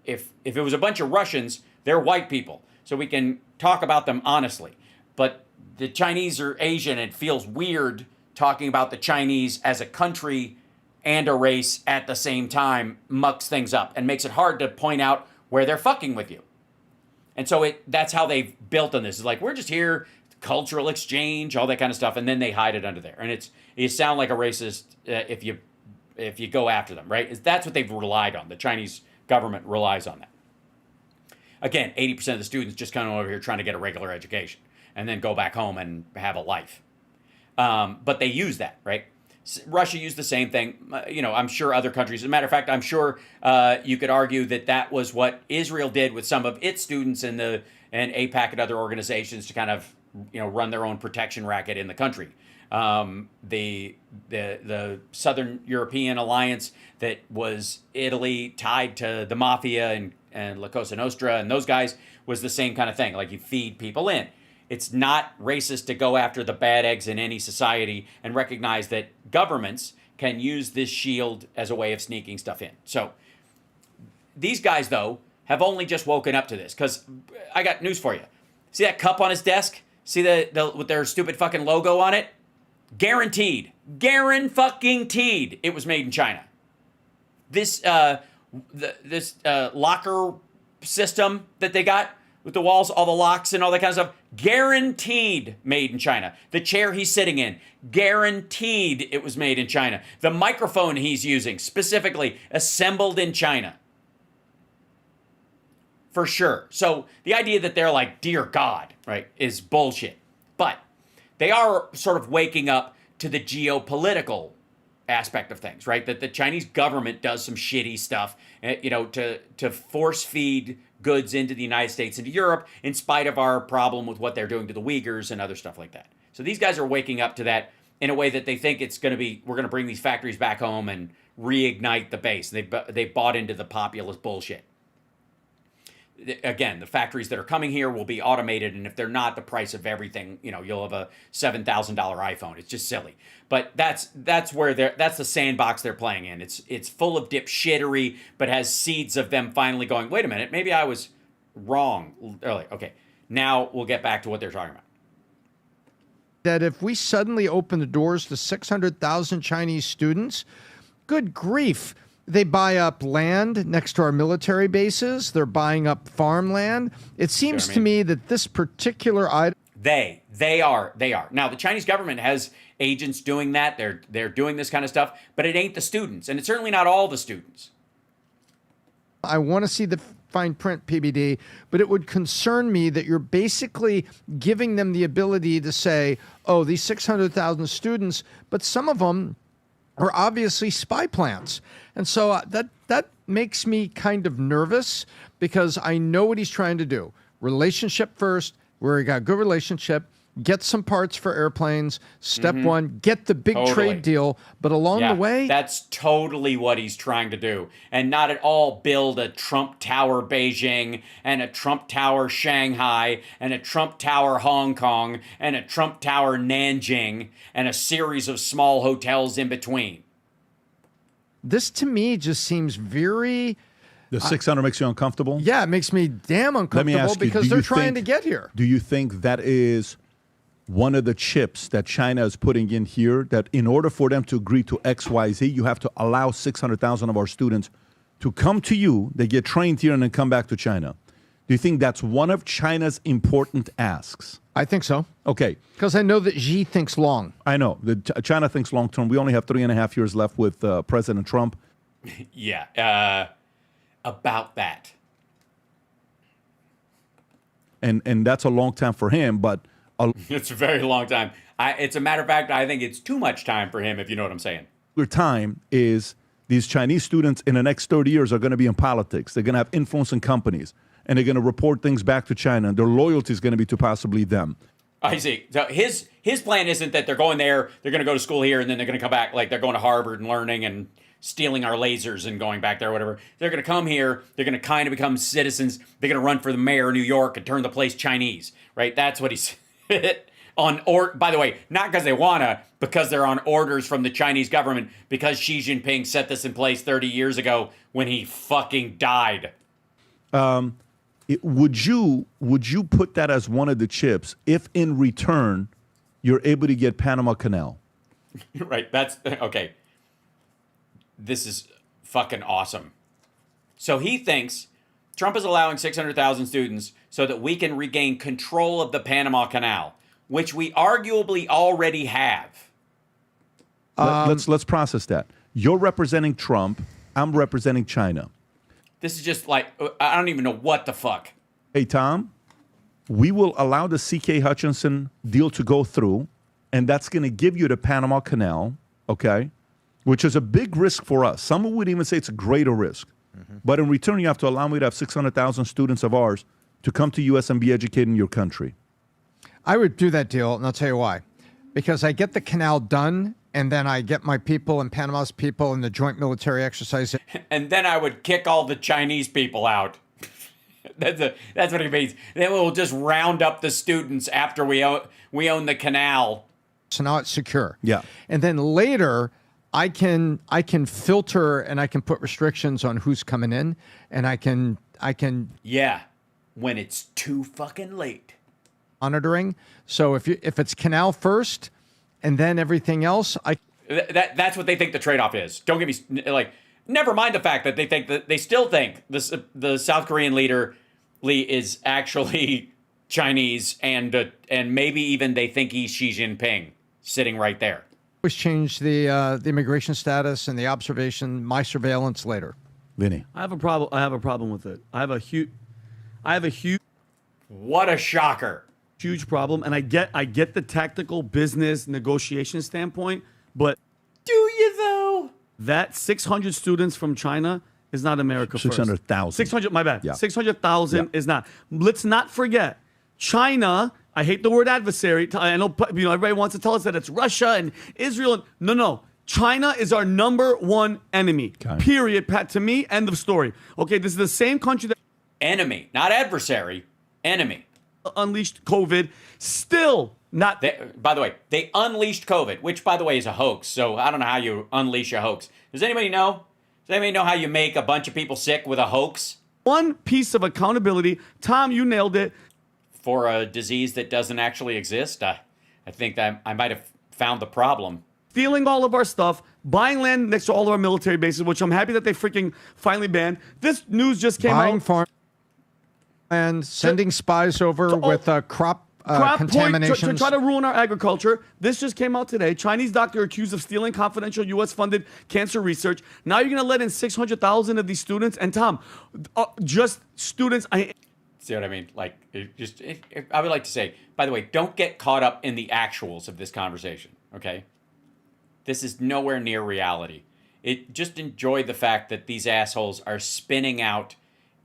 if it was a bunch of Russians, they're white people. So we can talk about them honestly. But the Chinese are Asian, and it feels weird talking about the Chinese as a country and a race at the same time, mucks things up and makes it hard to point out where they're fucking with you. And so that's how they've built on this. It's like, we're just here, cultural exchange, all that kind of stuff, and then they hide it under there. And you sound like a racist if you go after them, right? That's what they've relied on. The Chinese government relies on that. Again, 80% of the students just come over here trying to get a regular education and then go back home and have a life. But they use that, right? Russia used the same thing. I'm sure other countries, as a matter of fact, I'm sure you could argue that was what Israel did with some of its students and AIPAC and other organizations to kind of, run their own protection racket in the country. The Southern European alliance that was Italy tied to the mafia and La Cosa Nostra and those guys was the same kind of thing. Like, you feed people in. It's not racist to go after the bad eggs in any society and recognize that governments can use this shield as a way of sneaking stuff in. So these guys, though, have only just woken up to this, because I got news for you. See that cup on his desk? See the with their stupid fucking logo on it? Guaranteed. Guaranteed it was made in China. This locker system that they got with the walls, all the locks and all that kind of stuff, guaranteed made in China. The chair he's sitting in, guaranteed it was made in China. The microphone he's using, specifically assembled in China. For sure. So the idea that they're like, dear God, right, is bullshit. But they are sort of waking up to the geopolitical aspect of things, right? That the Chinese government does some shitty stuff, to force feed goods into the United States, into Europe, in spite of our problem with what they're doing to the Uyghurs and other stuff like that. So these guys are waking up to that in a way that they think we're going to bring these factories back home and reignite the base. They bought into the populist bullshit. Again, the factories that are coming here will be automated, and if they're not, the price of everything, you'll have a $7,000 iPhone. It's just silly. But that's the sandbox they're playing in. It's full of dipshittery, but has seeds of them finally going, wait a minute, maybe I was wrong earlier. Okay, now we'll get back to what they're talking about. That if we suddenly open the doors to 600,000 Chinese students, good grief. They buy up land next to our military bases. They're buying up farmland. It seems to me that this particular item... They are. Now, the Chinese government has agents doing that. They're doing this kind of stuff, but it ain't the students, and it's certainly not all the students. I want to see the fine print, PBD, but it would concern me that you're basically giving them the ability to say, oh, these 600,000 students, but some of them are obviously spy plants. And so that makes me kind of nervous, because I know what he's trying to do. Relationship first, where he got a good relationship get some parts for airplanes. Step Mhm. one, get the big Totally. trade deal. But along Yeah, the way, that's totally what he's trying to do. And not at all build a Trump Tower Beijing and a Trump Tower Shanghai and a Trump Tower Hong Kong and a Trump Tower Nanjing and a series of small hotels in between. this to me just seems very. The 600 makes you uncomfortable? Yeah, it makes me damn Let me uncomfortable ask you, because do they're you trying think- to get here. Do you think that is one of the chips that China is putting in here, that in order for them to agree to XYZ, you have to allow 600,000 of our students to come to you, they get trained here, and then come back to China? Do you think that's one of China's important asks? I think so. Okay. Because I know that Xi thinks long. I know. China thinks long term. We only have 3.5 years left with President Trump. Yeah, about that. And that's a long time for him, but It's a very long time. It's a matter of fact, I think it's too much time for him, if you know what I'm saying. your time is these Chinese students in the next 30 years are going to be in politics. They're going to have influence in companies, and they're going to report things back to China, and their loyalty is going to be to possibly them. I see. So his plan isn't that they're going there, they're going to go to school here, and then they're going to come back like they're going to Harvard and learning and stealing our lasers and going back there, whatever. They're going to come here. They're going to kind of become citizens. They're going to run for the mayor of New York and turn the place Chinese, right? That's what he's on. Or by the way, not because they wanna, because they're on orders from the Chinese government, because Xi Jinping set this in place 30 years ago when he fucking died. Would you put that as one of the chips if in return you're able to get Panama Canal? Right. That's okay. This is fucking awesome. So he thinks Trump is allowing 600,000 students so that we can regain control of the Panama Canal, which we arguably already have. Let's process that. You're representing Trump. I'm representing China. This is just like, I don't even know what the fuck. Hey, Tom, we will allow the C.K. Hutchinson deal to go through, and that's going to give you the Panama Canal, okay, which is a big risk for us. Some would even say it's a greater risk. But in return, you have to allow me to have 600,000 students of ours to come to U.S. and be educated in your country. I would do that deal, and I'll tell you why. Because I get the canal done, and then I get my people and Panama's people in the joint military exercise. And then I would kick all the Chinese people out. That's what he means. Then we'll just round up the students after we own the canal. So now it's secure. Yeah. And then later, I can filter and I can put restrictions on who's coming in, and I can Yeah, when it's too fucking late. Monitoring. So if it's canal first, and then everything else, That's what they think the trade-off is. Don't get me like. Never mind the fact that they still think the South Korean leader Lee is actually Chinese, and maybe even they think he's Xi Jinping sitting right there. always change the immigration status and the observation, my surveillance later. Vinny. I have a problem with it. I have a huge. What a shocker! Huge problem, and I get the tactical business negotiation standpoint, but do you though? That 600 students from China is not America first. 600,000. 600. My bad. Yeah. 600,000 is not. Let's not forget, China. I hate the word adversary. I know everybody wants to tell us that it's Russia and Israel. No. China is our number one enemy. Okay. Period. Pat, to me, end of story. Okay, this is the same country that Enemy, not adversary. Enemy. Unleashed COVID. Still not. By the way, they unleashed COVID, which, by the way, is a hoax. So I don't know how you unleash a hoax. Does anybody know? Does anybody know how you make a bunch of people sick with a hoax? One piece of accountability. Tom, you nailed it. For a disease that doesn't actually exist, I think that I might have found the problem. Stealing all of our stuff, buying land next to all of our military bases, which I'm happy that they freaking finally banned. This news just came Buying out. farm and sending spies over with crop contamination. To try to ruin our agriculture. This just came out today. Chinese doctor accused of stealing confidential U.S.-funded cancer research. Now you're going to let in 600,000 of these students. And Tom, just students. See what I mean? Like, I would like to say, by the way, don't get caught up in the actuals of this conversation, okay? This is nowhere near reality. Just enjoy the fact that these assholes are spinning out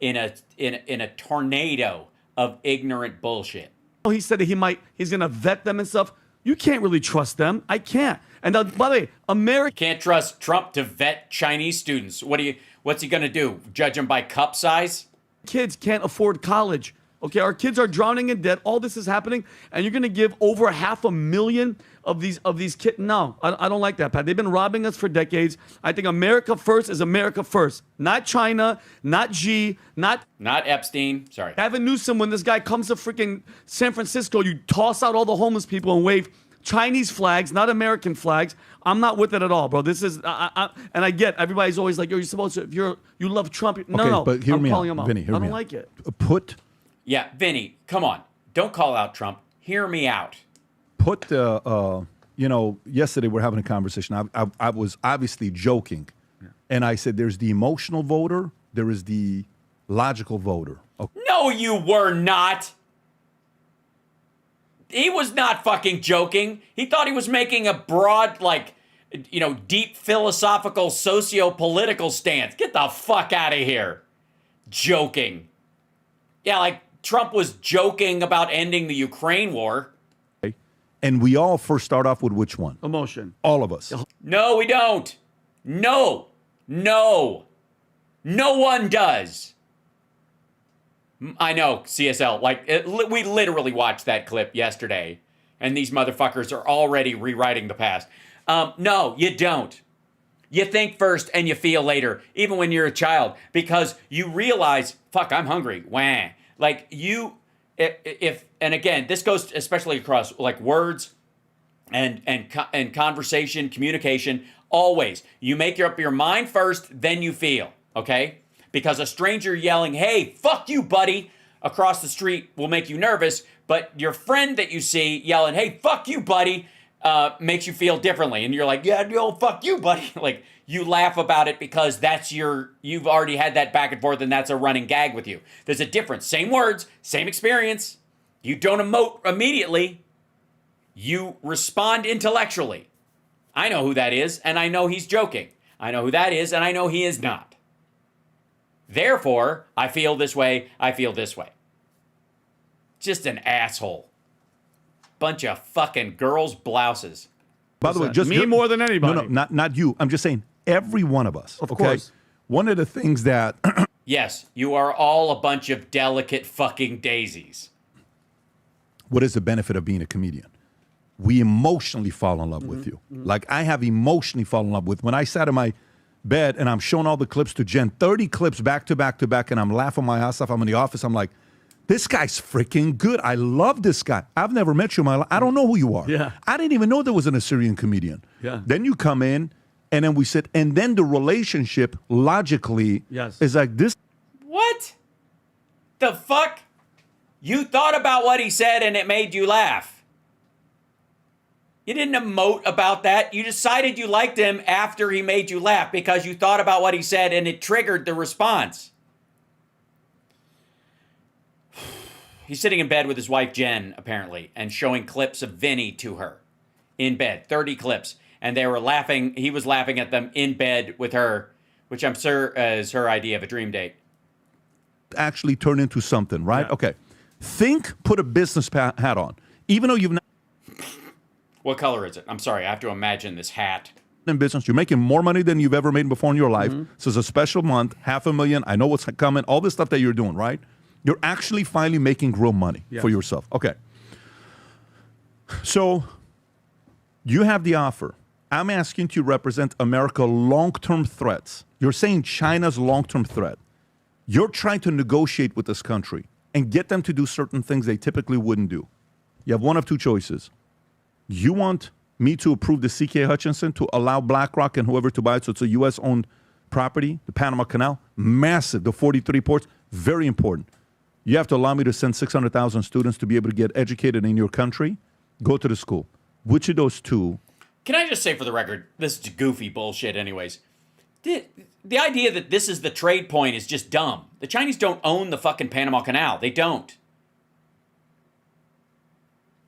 in a tornado of ignorant bullshit. He said that he's going to vet them and stuff. You can't really trust them. I can't. And by the way, America can't trust Trump to vet Chinese students. What's he going to do? Judge them by cup size? Kids can't afford college. Okay, our kids are drowning in debt. All this is happening, and you're going to give over 500,000 of these kids. No, I don't like that, Pat. They've been robbing us for decades. I think America first is America first, not China, not Xi, not Epstein. Sorry, Gavin Newsom. When this guy comes to freaking San Francisco, you toss out all the homeless people and wave Chinese flags, not American flags. I'm not with it at all, bro. This is, and I get everybody's always like, you're supposed to, if you love Trump. No, but hear I'm me calling out, him out. Vinny. Hear I me don't out. like it. Yeah, Vinny, come on. Don't call out Trump. Hear me out. Yesterday we're having a conversation. I was obviously joking, and I said there's the emotional voter, there is the logical voter. Okay. No, you were not. He was not fucking joking. He thought he was making a broad, deep philosophical, socio-political stance. Get the fuck out of here. Joking. Yeah, Trump was joking about ending the Ukraine war. And we all first start off with which one? Emotion. All of us. No, we don't. No. No one does. I know, CSL. We literally watched that clip yesterday, and these motherfuckers are already rewriting the past. No, you don't. You think first and you feel later, even when you're a child, because you realize, fuck, I'm hungry. Wah. And again, this goes especially across words and conversation, communication. Always, you make up your mind first, then you feel. Okay, because a stranger yelling, "Hey, fuck you, buddy," across the street will make you nervous, but your friend that you see yelling, "Hey, fuck you, buddy," makes you feel differently, and you're like, "Yeah, no, fuck you, buddy." You laugh about it because you've already had that back and forth, and that's a running gag with you. There's a difference. Same words, same experience. You don't emote immediately. You respond intellectually. I know who that is, and I know he's joking. I know who that is, and I know he is not. Therefore, I feel this way, I feel this way. Just an asshole. Bunch of fucking girls' blouses. By the way, just me more than anybody. No, not you. I'm just saying every one of us. Of course. One of the things that yes, you are all a bunch of delicate fucking daisies. What is the benefit of being a comedian? We emotionally fall in love with you. Like I have emotionally fallen in love with when I sat in my bed and I'm showing all the clips to Jen, 30 clips back to back to back, and I'm laughing my ass off. I'm in the office. I'm like, this guy's freaking good. I love this guy. I've never met you in my life. I don't know who you are. Yeah. I didn't even know there was an Assyrian comedian. Yeah. Then you come in, and then we sit, and then the relationship logically is like this. What? The fuck? You thought about what he said and it made you laugh. You didn't emote about that. You decided you liked him after he made you laugh because you thought about what he said and it triggered the response. He's sitting in bed with his wife, Jen, apparently, and showing clips of Vinny to her in bed, 30 clips. And they were laughing. He was laughing at them in bed with her, which I'm sure is her idea of a dream date. Actually turn into something, right? Yeah. Okay. Put a business hat on. Even though you've not What color is it? I'm sorry, I have to imagine this hat. in business, you're making more money than you've ever made before in your life. So it's a special month, $500,000. I know what's coming, all this stuff that you're doing, right? You're actually finally making real money for yourself. Okay. So you have the offer. I'm asking to represent America long-term threats. You're saying China's long-term threat. You're trying to negotiate with this country and get them to do certain things they typically wouldn't do. You have one of two choices. You want me to approve the CK Hutchinson to allow BlackRock and whoever to buy it, so it's a U.S.-owned property, the Panama Canal, massive, the 43 ports, very important. You have to allow me to send 600,000 students to be able to get educated in your country, go to the school. Which of those two? Can I just say for the record, this is goofy bullshit anyways. The idea that this is the trade point is just dumb. The Chinese don't own the fucking Panama Canal. They don't.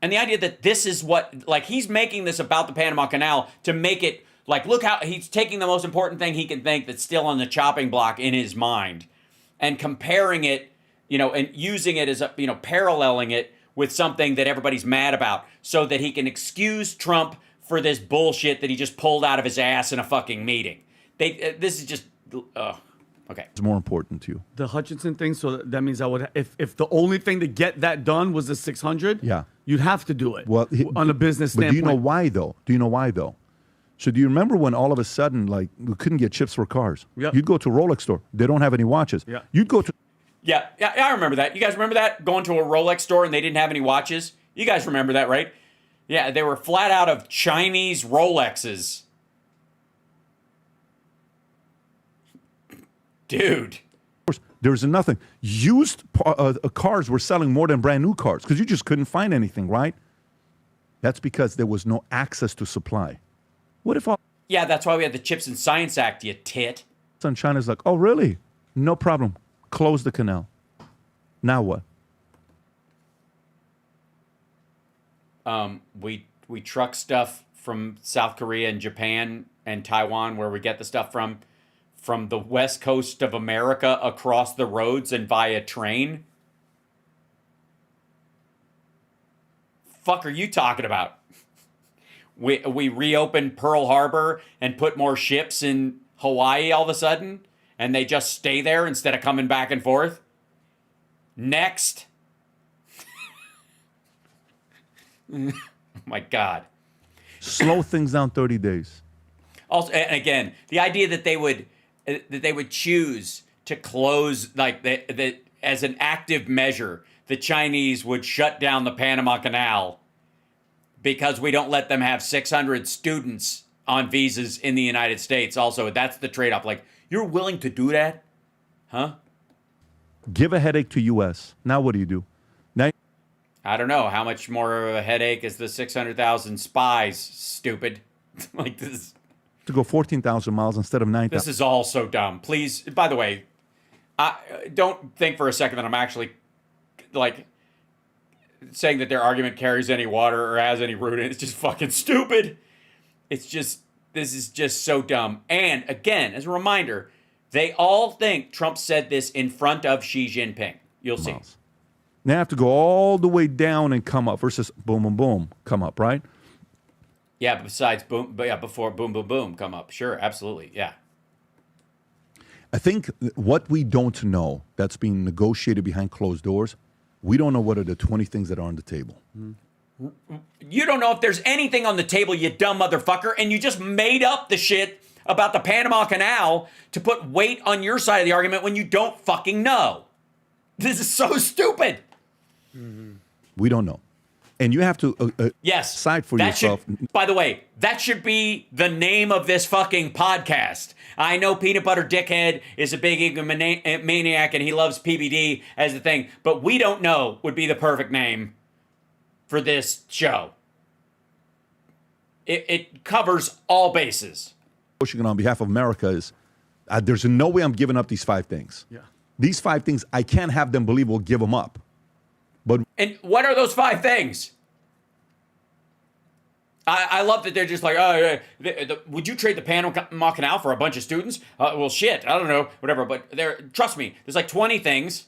And the idea that this is what, he's making this about the Panama Canal to make it, look how he's taking the most important thing he can think that's still on the chopping block in his mind and comparing it, and using it as paralleling it with something that everybody's mad about so that he can excuse Trump for this bullshit that he just pulled out of his ass in a fucking meeting. This is just, okay. It's more important to you. The Hutchinson thing, so that means I would, if the only thing to get that done was the 600, Yeah. you'd have to do it. Well, on a business but standpoint. do you know why though? So do you remember when all of a sudden, like, we couldn't get chips for cars? Yep. You'd go to a Rolex store. They don't have any watches. Yeah. You'd go to... Yeah, I remember that. You guys remember that? Going to a Rolex store and they didn't have any watches? You guys remember that, right? Yeah, they were flat out of Chinese Rolexes. Dude. There was nothing. Used cars were selling more than brand new cars because you just couldn't find anything, right? That's because there was no access to supply. What if all Yeah, that's why we had the Chips and Science Act, you tit. of a sudden China's like, oh, really? No problem. Close the canal. Now what? We truck stuff from South Korea and Japan and Taiwan, where we get the stuff from the west coast of America across the roads and via train. Fuck are you talking about? We reopened Pearl Harbor and put more ships in Hawaii all of a sudden, and they just stay there instead of coming back and forth. Next. Oh my God. Slow things down 30 days. Also, and again, the idea that they would choose to close, like that as an active measure, the Chinese would shut down the Panama Canal because we don't let them have 600 students on visas in the United States. Also, that's the trade-off. Like, you're willing to do that? Huh? Give a headache to U.S. Now what do? Now I don't know. How much more of a headache is the 600,000 spies, stupid? Like this. to go 14,000 miles instead of 9,000. This is all so dumb. Please, by the way, don't think for a second that I'm actually, like, saying that their argument carries any water or has any root in it. It's just fucking stupid. It's just, this is just so dumb. And again, as a reminder, they all think Trump said this in front of Xi Jinping. You'll see. Now I have to go all the way down and come up versus boom, boom, boom, come up, right? Yeah, besides boom, but yeah, before boom, boom, boom come up. Sure, absolutely, yeah. I think what we don't know that's being negotiated behind closed doors, we don't know what are the 20 things that are on the table. You don't know if there's anything on the table, you dumb motherfucker, and you just made up the shit about the Panama Canal to put weight on your side of the argument when you don't fucking know. This is so stupid. We don't know. And you have to yes, decide for that yourself. By the way, that should be the name of this fucking podcast. I know Peanut Butter Dickhead is a big egomaniac and he loves PBD as the thing, but we don't know would be the perfect name for this show. It covers all bases. On behalf of America is there's no way I'm giving up these 5 things. Yeah. These 5 things, I can't have them believe we'll give them up. But and what are those 5 things? I love that they're just like, oh, would you trade the Panama Canal for a bunch of students? Well, shit, I don't know, whatever. But trust me, there's like 20 things.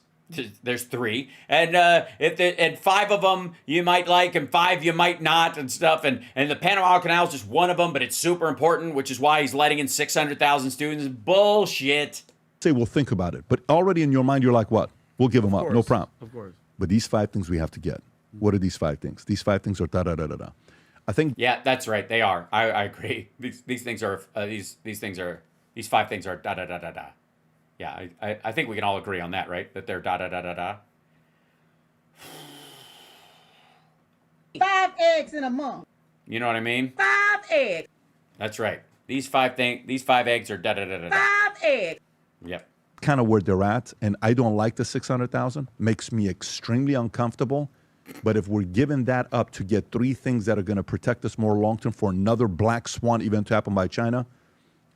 There's 3, and and 5 of them you might like, and 5 you might not, and stuff. And the Panama Canal is just one of them, but it's super important, which is why he's letting in 600,000 students. Bullshit. Say we'll think about it, but already in your mind you're like, what? We'll give them up, no problem. Of course. But these 5 things we have to get. What are these 5 things? These 5 things are da da da da da. I think. Yeah, that's right. They are. I agree. These things are. These 5 things are da da da da da. Yeah, I think we can all agree on that, right? That they're da da da da da. 5 eggs in a month. You know what I mean? 5 eggs. That's right. These 5 eggs are da da da da da. 5 eggs. Yep. Kind of where they're at, and I don't like the 600,000. Makes me extremely uncomfortable. But if we're giving that up to get 3 things that are going to protect us more long term for another black swan event to happen by China,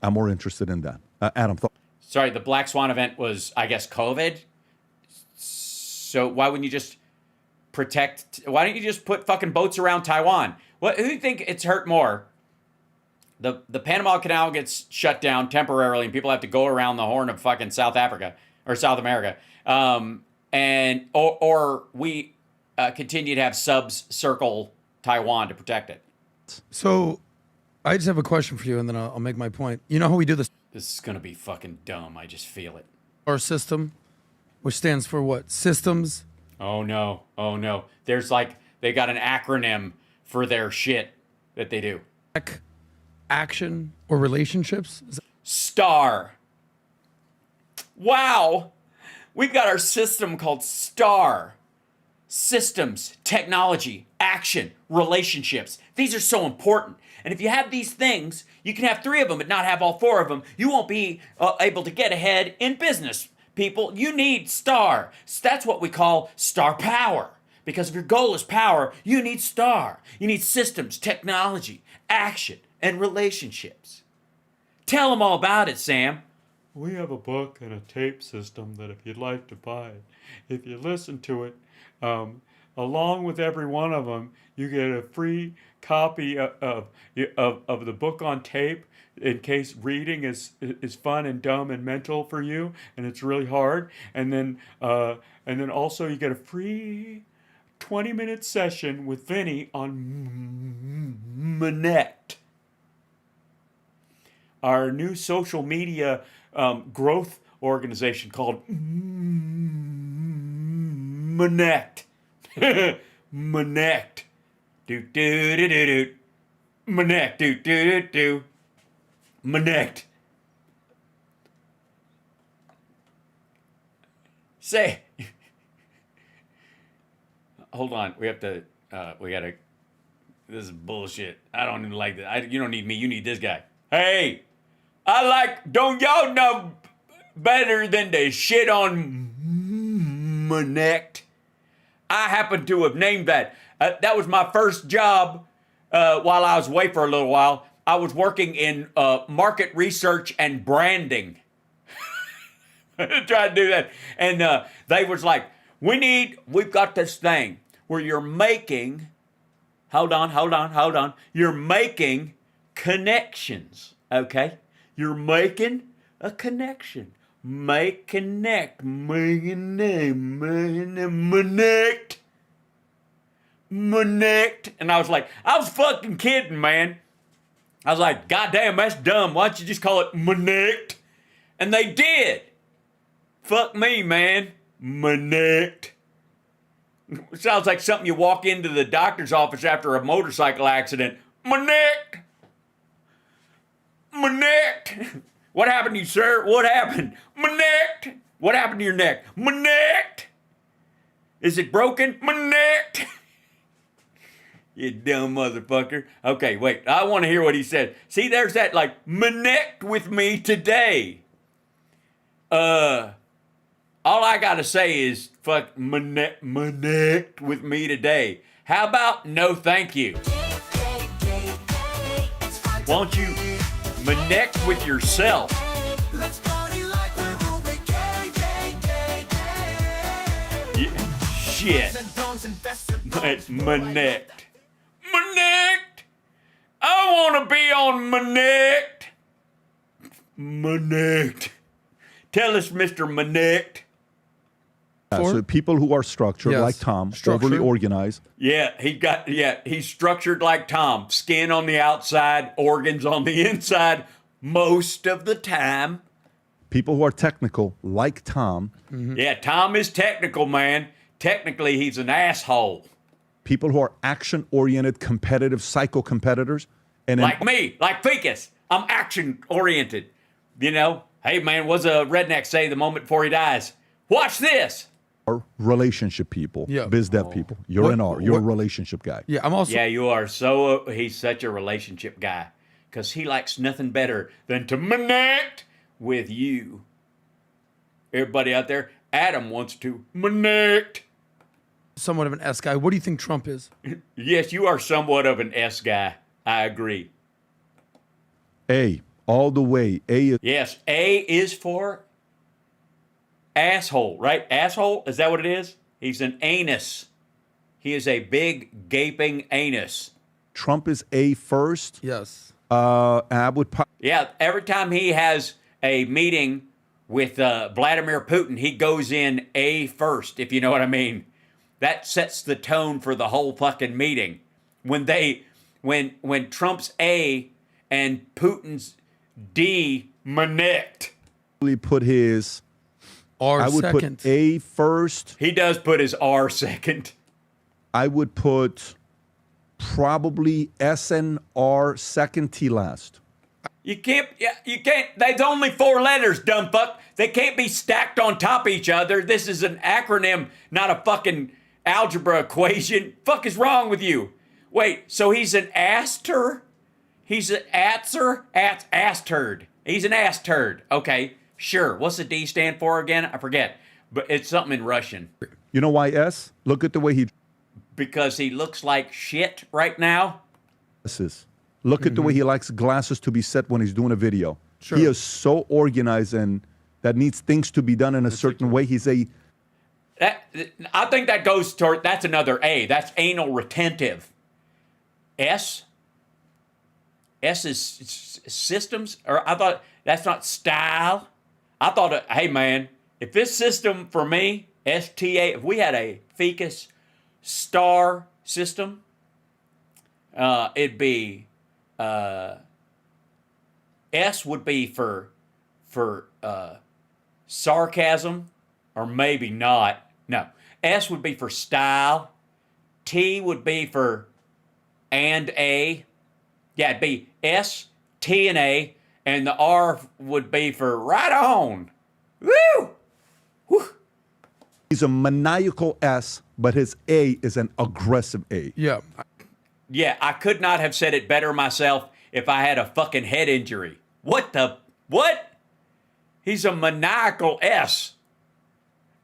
I'm more interested in that. Adam, Sorry, the Black Swan event was, I guess, COVID. So why wouldn't you just why don't you just put fucking boats around Taiwan? Who do you think it's hurt more? The Panama Canal gets shut down temporarily and people have to go around the Horn of fucking South Africa or South America. Or we continue to have subs circle Taiwan to protect it. So, I just have a question for you, and then I'll make my point. You know how we do this? This is gonna be fucking dumb. I just feel it. Our system, which stands for what? Systems. Oh no! Oh no! There's like they got an acronym for their shit that they do. Action or relationships. STAR. Wow, we've got our system called STAR. Systems, technology, action, relationships. These are so important. And if you have these things, you can have 3 of them, but not have all 4 of them. You won't be able to get ahead in business, people. You need STAR. That's what we call star power. Because if your goal is power, you need STAR. You need systems, technology, action, and relationships. Tell them all about it, Sam. We have a book and a tape system that if you'd like to buy it, if you listen to it, along with every one of them, you get a free copy of the book on tape in case reading is fun and dumb and mental for you and it's really hard. And then also you get a free 20-minute session with Vinny on Connect, our new social media growth organization called Connect. Connect. Do do do do do. Connect. Do do do do. Connect. Say. Hold on. We have to. We gotta. This is bullshit. I don't even like that. You don't need me. You need this guy. Hey, I like. Don't y'all know better than to shit on Connect? I happen to have named that. That was my first job while I was away for a little while. I was working in market research and branding. Trying to do that. And they was like, we've got this thing where you're making, hold on. You're making connections, okay? You're making a connection. Connect. And I was like, I was fucking kidding, man. I was like, God damn, that's dumb. Why don't you just call it Connect? And they did. Fuck me, man. Connect. Sounds like something you walk into the doctor's office after a motorcycle accident. Connect. What happened to you, sir? What happened? Connect. What happened to your neck? Connect. Is it broken? Connect. You dumb motherfucker. Okay, wait. I want to hear what he said. See, there's that, like, connect with me today. All I got to say is, fuck, connect with me today. How about no thank you? Won't you connect with yourself? Yeah, shit. Connect. I want to be on Connect. Tell us, Mr. Connect. So people who are structured, like Tom, overly organized. Yeah, he's structured like Tom. Skin on the outside, organs on the inside, most of the time. People who are technical, like Tom. Yeah, Tom is technical, man. Technically, he's an asshole. People who are action-oriented, competitive, psycho-competitors. And like me, like Ficus. I'm action-oriented. You know, hey, man, what's a redneck say the moment before he dies? Watch this. Or relationship people, biz dev people. You're you're a relationship guy. Yeah, I'm also. Yeah, you are he's such a relationship guy because he likes nothing better than to connect with you. Everybody out there, Adam wants to connect. Somewhat of an S guy. What do you think Trump is? Yes, you are somewhat of an S guy. I agree. A, all the way. A is. Yes, A is for asshole, right? Asshole, is that what it is? He's an anus. He is a big, gaping anus. Trump is A first. Yes. Yeah, every time he has a meeting with Vladimir Putin, he goes in A first, if you know what I mean. that sets the tone for the whole fucking meeting. When Trump's A and Putin's D connect. Put his R I would second. put A first. He does put his R second. I would put probably S and R second, T last. You can't. There's only 4 letters, dumb fuck. They can't be stacked on top of each other. This is an acronym, not a fucking algebra equation. Fuck is wrong with you? Wait, so he's an ass turd? He's an ass turd. He's an ass turd. Okay, sure. What's the D stand for again? I forget. But it's something in Russian. You know why S? Look at the way he Because he looks like shit right now. dresses. Look at the way he likes glasses to be set when he's doing a video. Sure. He is so organized and that needs things to be done in a certain way. He's a I think that goes toward, that's another A. That's anal retentive. S is systems, or I thought that's not style. I thought, hey man, if this system for me, STA, if we had a ficus star system, it'd be S would be for sarcasm, or maybe not. No, S would be for style. T would be for and A. Yeah, it'd be S, T, and A, and the R would be for right on. Woo! he's a maniacal S, but his A is an aggressive A. Yeah. Yeah, I could not have said it better myself if I had a fucking head injury. What? He's a maniacal S.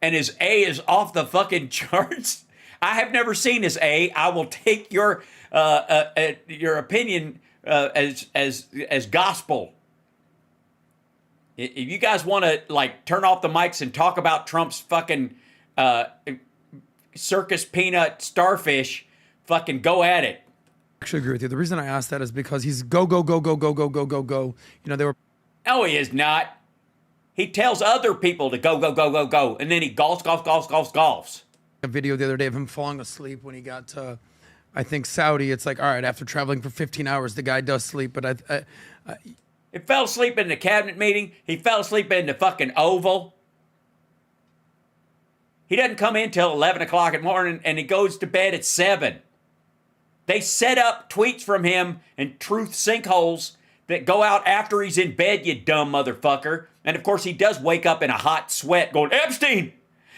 And his A is off the fucking charts. I have never seen his A. I will take your opinion as gospel. If you guys want to like turn off the mics and talk about Trump's fucking circus peanut starfish, fucking go at it. I actually agree with you. The reason I asked that is because he's go. You know, they were. No, he is not. He tells other people to go, and then he golfs. A video the other day of him falling asleep when he got to, I think, Saudi. It's like, all right, after traveling for 15 hours, the guy does sleep. But He fell asleep in the cabinet meeting. He fell asleep in the fucking Oval. He doesn't come in till 11 o'clock in the morning, and he goes to bed at 7. They set up tweets from him and truth sinkholes that go out after he's in bed, you dumb motherfucker. And of course, he does wake up in a hot sweat going, Epstein!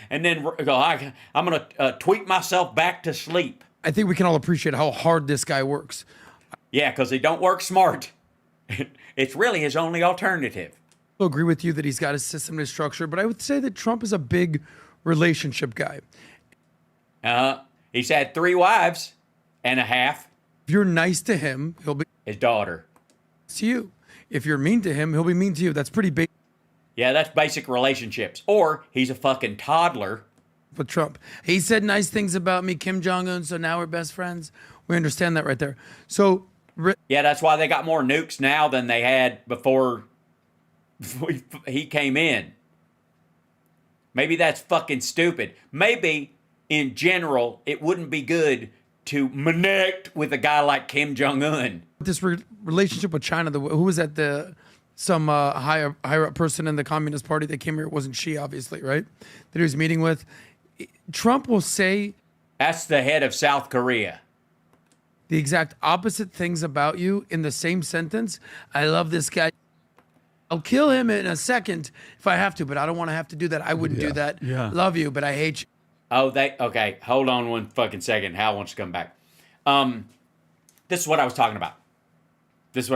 And then go, I'm going to tweet myself back to sleep. I think we can all appreciate how hard this guy works. Yeah, because he don't work smart. It's really his only alternative. I agree with you that he's got a system and a structure, but I would say that Trump is a big relationship guy. He's had 3 wives and a half. If you're nice to him, he'll be his daughter. To you. If you're mean to him, he'll be mean to you. That's pretty basic. Yeah, that's basic relationships. Or he's a fucking toddler. With Trump. He said nice things about me, Kim Jong-un, so now we're best friends. We understand that right there. So... Yeah, that's why they got more nukes now than they had before he came in. Maybe that's fucking stupid. Maybe, in general, it wouldn't be good to connect with a guy like Kim Jong-un. This relationship with China, who was at some higher up person in the Communist Party that came here? It wasn't Xi, obviously, right? That he was meeting with. Trump will say... That's the head of South Korea. The exact opposite things about you in the same sentence. I love this guy. I'll kill him in a second if I have to, but I don't want to have to do that. I wouldn't do that. Yeah. Love you, but I hate you. Oh, okay. Hold on one fucking second. Hal wants to come back. This is what I was talking about. These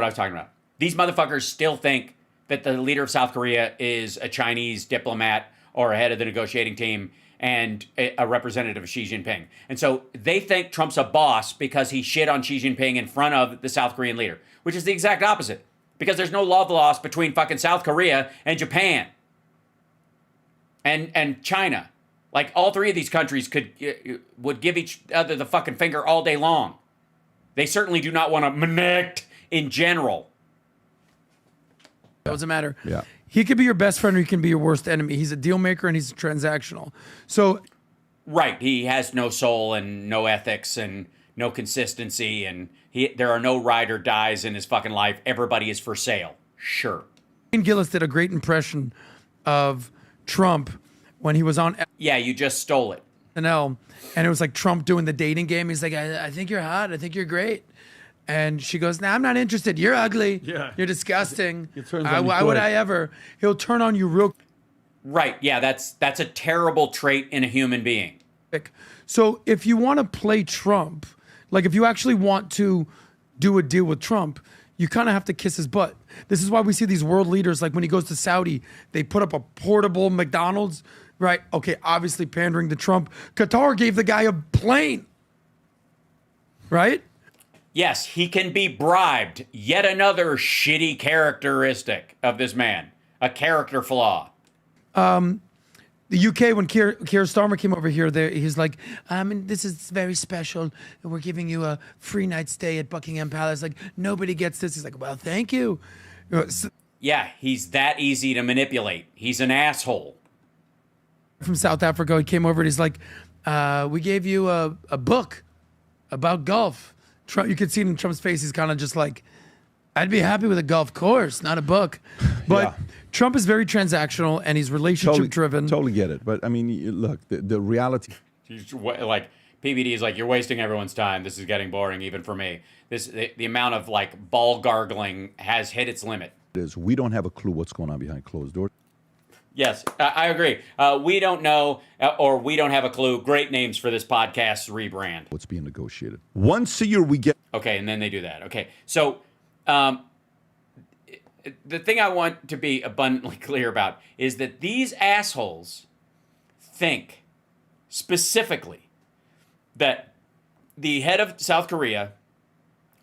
motherfuckers still think that the leader of South Korea is a Chinese diplomat or a head of the negotiating team and a representative of Xi Jinping. And so they think Trump's a boss because he shit on Xi Jinping in front of the South Korean leader, which is the exact opposite. Because there's no love lost between fucking South Korea and Japan and China. Like, all 3 of these countries would give each other the fucking finger all day long. They certainly do not want to connect in general. Doesn't matter. Yeah. He could be your best friend or he can be your worst enemy. He's a deal maker and he's transactional. So Right. He has no soul and no ethics and no consistency, and there are no ride or dies in his fucking life. Everybody is for sale. Sure. Ian Gillis did a great impression of Trump when he was on Yeah, you just stole it. SNL, and it was like Trump doing the dating game. He's like, I think you're hot. I think you're great. And she goes, nah, I'm not interested. You're ugly. Yeah. You're disgusting. turns on you Why would quick. I ever? He'll turn on you real Right. Yeah, that's a terrible trait in a human being. quick. So if you want to play Trump, like if you actually want to do a deal with Trump, you kind of have to kiss his butt. This is why we see these world leaders, like when he goes to Saudi, they put up a portable McDonald's, right? Okay, obviously pandering to Trump. Qatar gave the guy a plane, right? Yes, he can be bribed. Yet another shitty characteristic of this man. A character flaw. The UK, when Keir Starmer came over here, he's like, this is very special. We're giving you a free night stay at Buckingham Palace. Like, nobody gets this. He's like, well, thank you. Yeah, he's that easy to manipulate. He's an asshole. From South Africa, he came over and he's like, we gave you a book about golf. Trump, you could see it in Trump's face. He's kind of just like, I'd be happy with a golf course, not a book. But Yeah. Trump is very transactional and he's relationship driven. Totally get it. But I mean, look, the reality. Like PBD is like, you're wasting everyone's time. This is getting boring even for me. The amount of like ball gargling has hit its limit. Is we don't have a clue what's going on behind closed doors. Yes, I agree. We don't know, or we don't have a clue. Great names for this podcast rebrand. What's being negotiated? Once a year, we get. Okay, and then they do that. Okay, so the thing I want to be abundantly clear about is that these assholes think specifically that the head of South Korea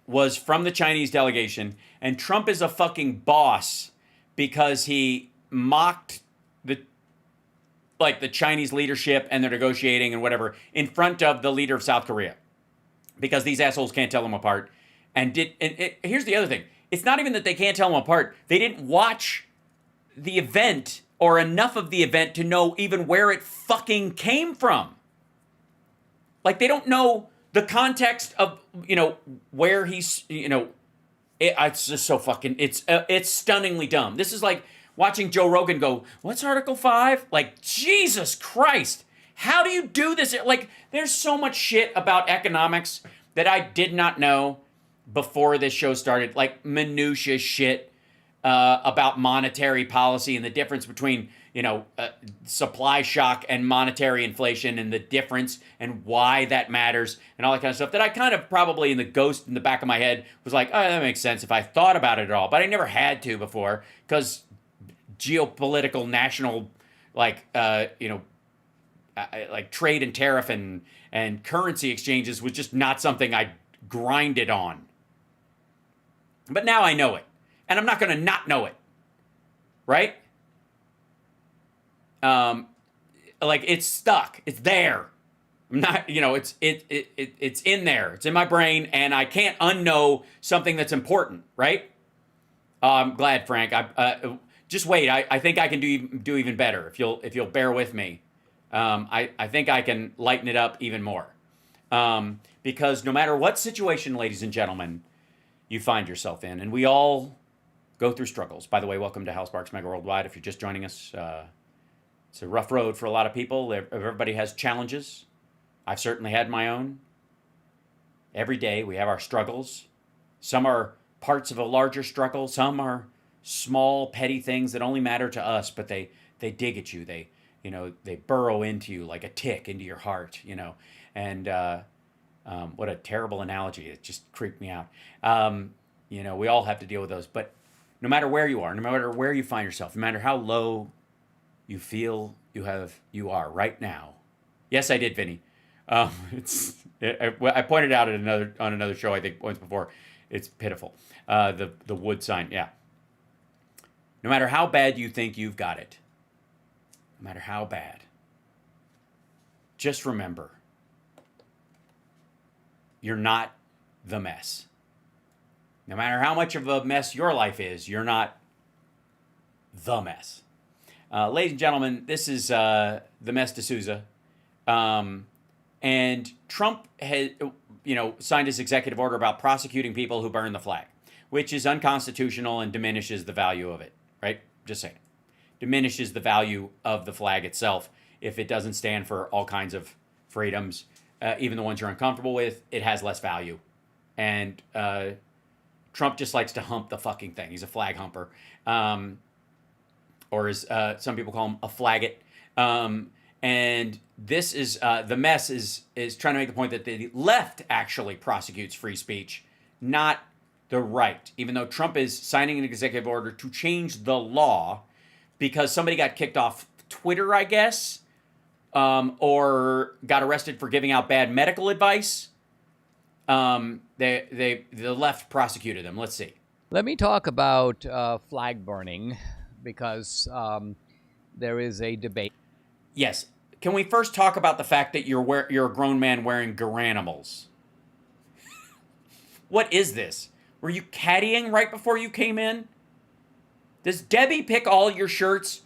was from the Chinese delegation, and Trump is a fucking boss because he mocked the Chinese leadership and they're negotiating and whatever in front of the leader of South Korea, because these assholes can't tell them apart. Here's the other thing. It's not even that they can't tell them apart. They didn't watch the event or enough of the event to know even where it fucking came from. Like, they don't know the context of, where he's, it's just so fucking, it's stunningly dumb. This is like watching Joe Rogan go, what's Article 5? Like, Jesus Christ. How do you do this? Like, there's so much shit about economics that I did not know before this show started. Like, minutia shit about monetary policy and the difference between, supply shock and monetary inflation and the difference and why that matters and all that kind of stuff that I kind of probably in the back of my head was like, oh, that makes sense if I thought about it at all. But I never had to before because geopolitical, national, like trade and tariff and currency exchanges was just not something I grinded on. But now I know it. And I'm not going to not know it. Right? Like, it's stuck. It's there. I'm not, it's in there. It's in my brain, and I can't unknow something that's important, right? I'm glad, Frank. Just wait. I think I can do even better if you'll bear with me. I think I can lighten it up even more. Because no matter what situation, ladies and gentlemen, you find yourself in, and we all go through struggles. By the way, welcome to Hal Sparks Megaworldwide. If you're just joining us, it's a rough road for a lot of people. Everybody has challenges. I've certainly had my own. Every day we have our struggles. Some are parts of a larger struggle. Some are small, petty things that only matter to us, but they dig at you. They burrow into you like a tick into your heart, And what a terrible analogy. It just creeped me out. We all have to deal with those. But no matter where you are, no matter where you find yourself, no matter how low you feel you are right now. Yes, I did, Vinny. I pointed out on another show, I think once before. It's pitiful. The wood sign, yeah. No matter how bad you think you've got it, no matter how bad, just remember, you're not the mess. No matter how much of a mess your life is, you're not the mess. Ladies and gentlemen, this is the Mess D'Souza. And Trump had, signed his executive order about prosecuting people who burn the flag, which is unconstitutional and diminishes the value of it, right? Just saying. Diminishes the value of the flag itself if it doesn't stand for all kinds of freedoms, even the ones you're uncomfortable with. It has less value. And Trump just likes to hump the fucking thing. He's a flag humper. Or as some people call him, a flaggot. And this is, the mess is trying to make the point that the left actually prosecutes free speech, not the right. Even though Trump is signing an executive order to change the law because somebody got kicked off Twitter, I guess, or got arrested for giving out bad medical advice. The left prosecuted them. Let's see. Let me talk about flag burning because there is a debate. Yes. Can we first talk about the fact that you're a grown man wearing garanimals? What is this? Were you caddying right before you came in? Does Debbie pick all your shirts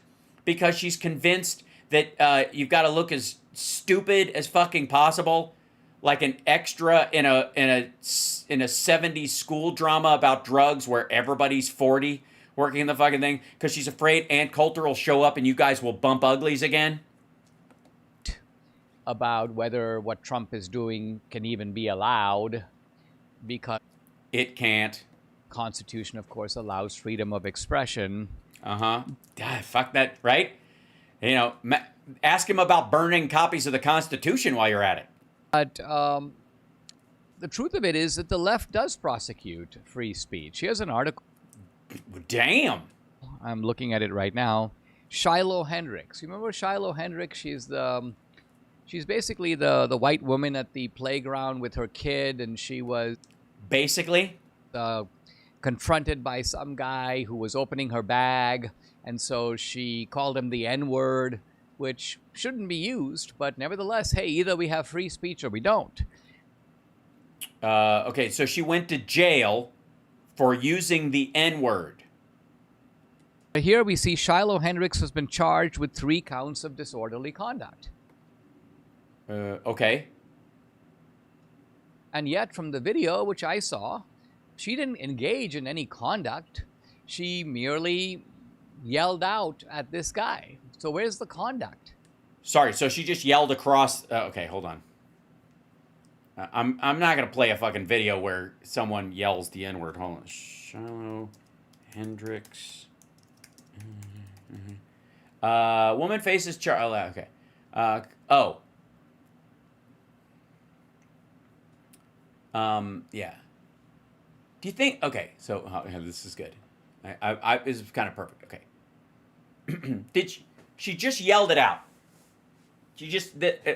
because she's convinced that you've got to look as stupid as fucking possible, like an extra in a 70s school drama about drugs where everybody's 40 working in the fucking thing because she's afraid Aunt Coulter will show up and you guys will bump uglies again? About whether what Trump is doing can even be allowed because it can't. Constitution, of course, allows freedom of expression. Fuck that, right? Ask him about burning copies of the Constitution while you're at it. But the truth of it is that the left does prosecute free speech. Here's an article. Damn. I'm looking at it right now. Shiloh Hendricks. You remember Shiloh Hendricks? She's basically the white woman at the playground with her kid, and she was basically confronted by some guy who was opening her bag, and so she called him the N-word, which shouldn't be used, but nevertheless, hey, either we have free speech or we don't. Okay, so she went to jail for using the N-word. Here we see Shiloh Hendricks has been charged with 3 counts of disorderly conduct. Okay. And yet, from the video, which I saw, she didn't engage in any conduct. She merely yelled out at this guy. So where's the conduct? Sorry, so she just yelled across... okay, hold on. I'm not going to play a fucking video where someone yells the N-word. Hold on. Shiloh Hendricks. Woman faces charge... okay. Yeah. Do you think... Okay, so this is good. This is kind of perfect. Okay. She just yelled it out.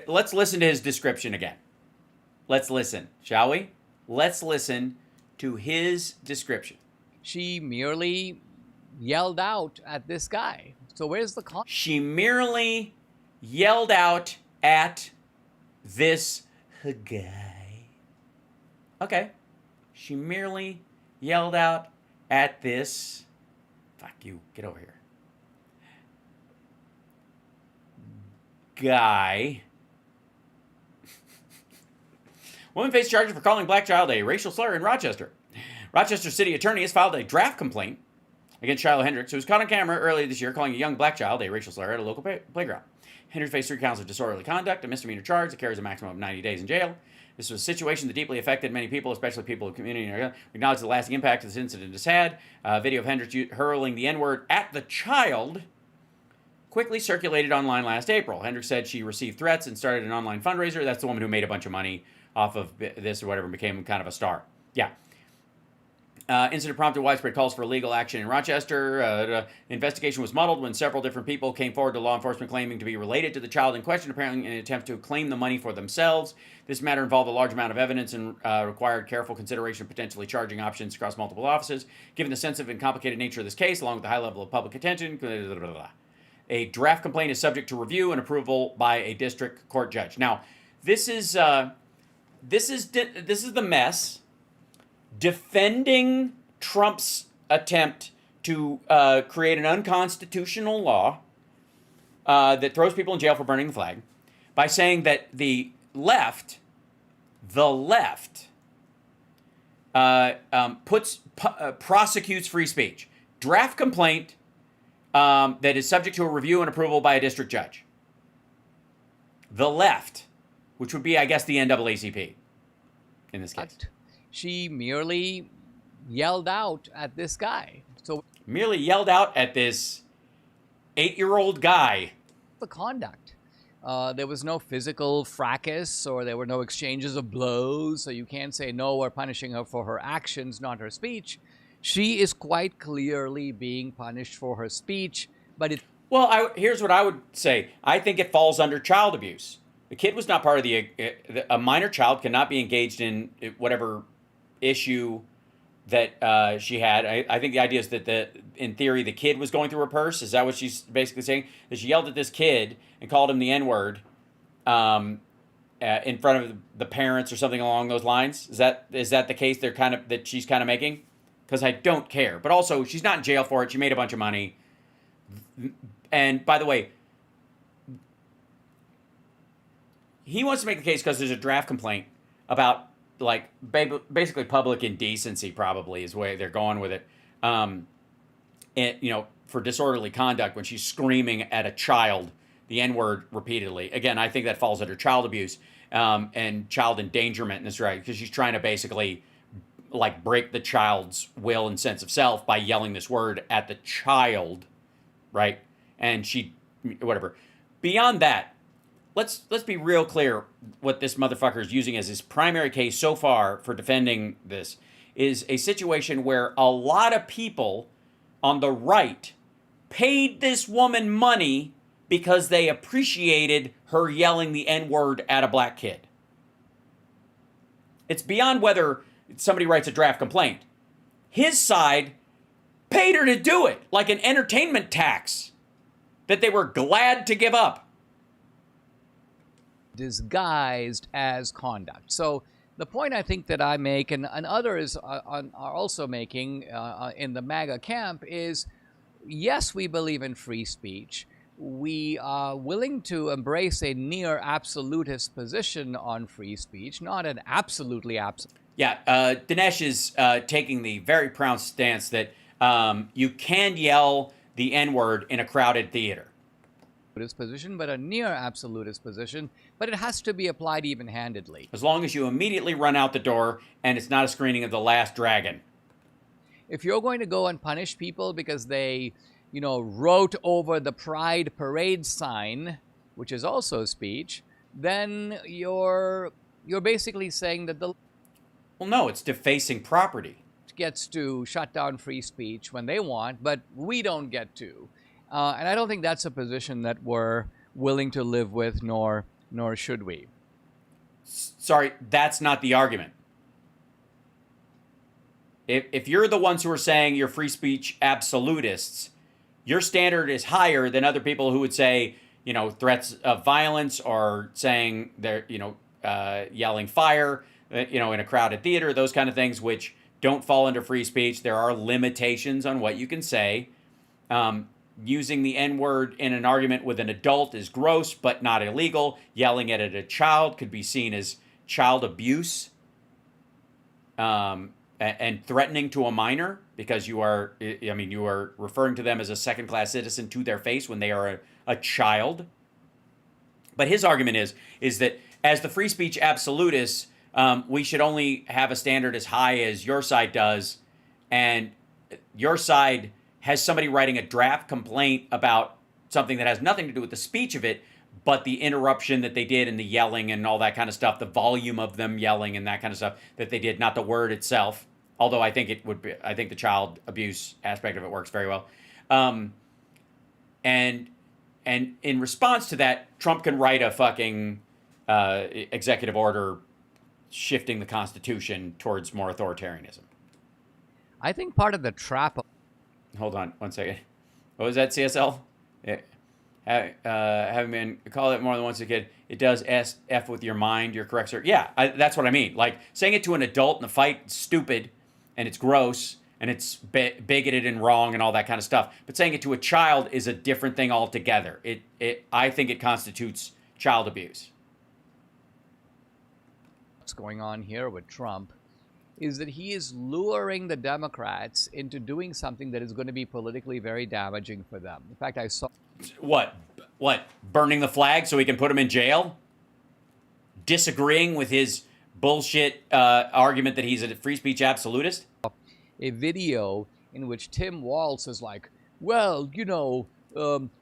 Let's listen to his description again. Let's listen, shall we? Let's listen to his description. She merely yelled out at this guy. So where's the conduct? She merely yelled out at this guy. Okay. She merely yelled out at this... Fuck you. Get over here. Guy. Woman faced charges for calling black child a racial slur in Rochester. Rochester City Attorney has filed a draft complaint against Shiloh Hendricks, who was caught on camera earlier this year calling a young black child a racial slur at a local playground. Hendricks faced 3 counts of disorderly conduct, a misdemeanor charge that carries a maximum of 90 days in jail. This was a situation that deeply affected many people, especially people of the community. We acknowledge the lasting impact this incident has had. A video of Hendricks hurling the N-word at the child quickly circulated online last April. Hendricks said she received threats and started an online fundraiser. That's the woman who made a bunch of money off of this or whatever and became kind of a star. Yeah. Incident prompted widespread calls for legal action in Rochester. The investigation was muddled when several different people came forward to law enforcement claiming to be related to the child in question, apparently in an attempt to claim the money for themselves. This matter involved a large amount of evidence and required careful consideration of potentially charging options across multiple offices. Given the sensitive and complicated nature of this case, along with the high level of public attention, a draft complaint is subject to review and approval by a district court judge. Now, this is the mess. Defending Trump's attempt to create an unconstitutional law that throws people in jail for burning the flag by saying that the left prosecutes free speech. Draft complaint that is subject to a review and approval by a district judge. The left, which would be, I guess, the NAACP in this case. She merely yelled out at this guy. So merely yelled out at this 8-year-old guy. The conduct. There was no physical fracas or there were no exchanges of blows, so you can't say, no, we're punishing her for her actions, not her speech. She is quite clearly being punished for her speech, but it... Well, here's what I would say. I think it falls under child abuse. The kid was not part of a minor child cannot be engaged in whatever issue that she had. I think the idea is that in theory, the kid was going through her purse. Is that what she's basically saying? That she yelled at this kid and called him the N-word in front of the parents or something along those lines? Is that the case that she's kind of making? Because I don't care. But also, she's not in jail for it. She made a bunch of money. And by the way, he wants to make the case because there's a draft complaint about like basically public indecency, probably is the way they're going with it. And for disorderly conduct when she's screaming at a child the N-word repeatedly. Again, I think that falls under child abuse and child endangerment in this right, because she's trying to basically like break the child's will and sense of self by yelling this word at the child, right? And whatever. Beyond that, let's be real clear what this motherfucker is using as his primary case so far for defending this is a situation where a lot of people on the right paid this woman money because they appreciated her yelling the N-word at a black kid. It's beyond whether somebody writes a draft complaint. His side paid her to do it, like an entertainment tax that they were glad to give up. Disguised as conduct. So the point I think that I make and others are also making in the MAGA camp is, yes, we believe in free speech. We are willing to embrace a near absolutist position on free speech, not an absolutely absolute. Yeah, Dinesh is taking the very proud stance that you can yell the N-word in a crowded theater. Position, but a near absolutist position, but it has to be applied even-handedly. As long as you immediately run out the door and it's not a screening of The Last Dragon. If you're going to go and punish people because they, wrote over the Pride Parade sign, which is also speech, then you're basically saying that the... Well, no, it's defacing property. Gets to shut down free speech when they want, but we don't get to. And I don't think that's a position that we're willing to live with, nor should we. Sorry, that's not the argument. If you're the ones who are saying you're free speech absolutists, your standard is higher than other people who would say, threats of violence or saying they're, yelling fire, in a crowded theater, those kind of things, which don't fall under free speech. There are limitations on what you can say. Using the N-word in an argument with an adult is gross, but not illegal. Yelling at a child could be seen as child abuse and threatening to a minor because you are referring to them as a second-class citizen to their face when they are a child. But his argument is that as the free speech absolutists, we should only have a standard as high as your side does, and your side has somebody writing a draft complaint about something that has nothing to do with the speech of it, but the interruption that they did and the yelling and all that kind of stuff, the volume of them yelling and that kind of stuff that they did, not the word itself. Although I think the child abuse aspect of it works very well. And in response to that, Trump can write a fucking executive order shifting the Constitution towards more authoritarianism. I think part of the trap... Hold on 1 second. What was that, CSL? Having been called it more than once a kid, it does F with your mind. You're correct, sir. Yeah, that's what I mean. Like, saying it to an adult in a fight is stupid, and it's gross, and it's bigoted and wrong and all that kind of stuff. But saying it to a child is a different thing altogether. I think it constitutes child abuse. What's going on here with Trump is that he is luring the Democrats into doing something that is going to be politically very damaging for them. In fact, I saw... What? Burning the flag so he can put him in jail? Disagreeing with his bullshit argument that he's a free speech absolutist? A video in which Tim Walz is like, well, you know,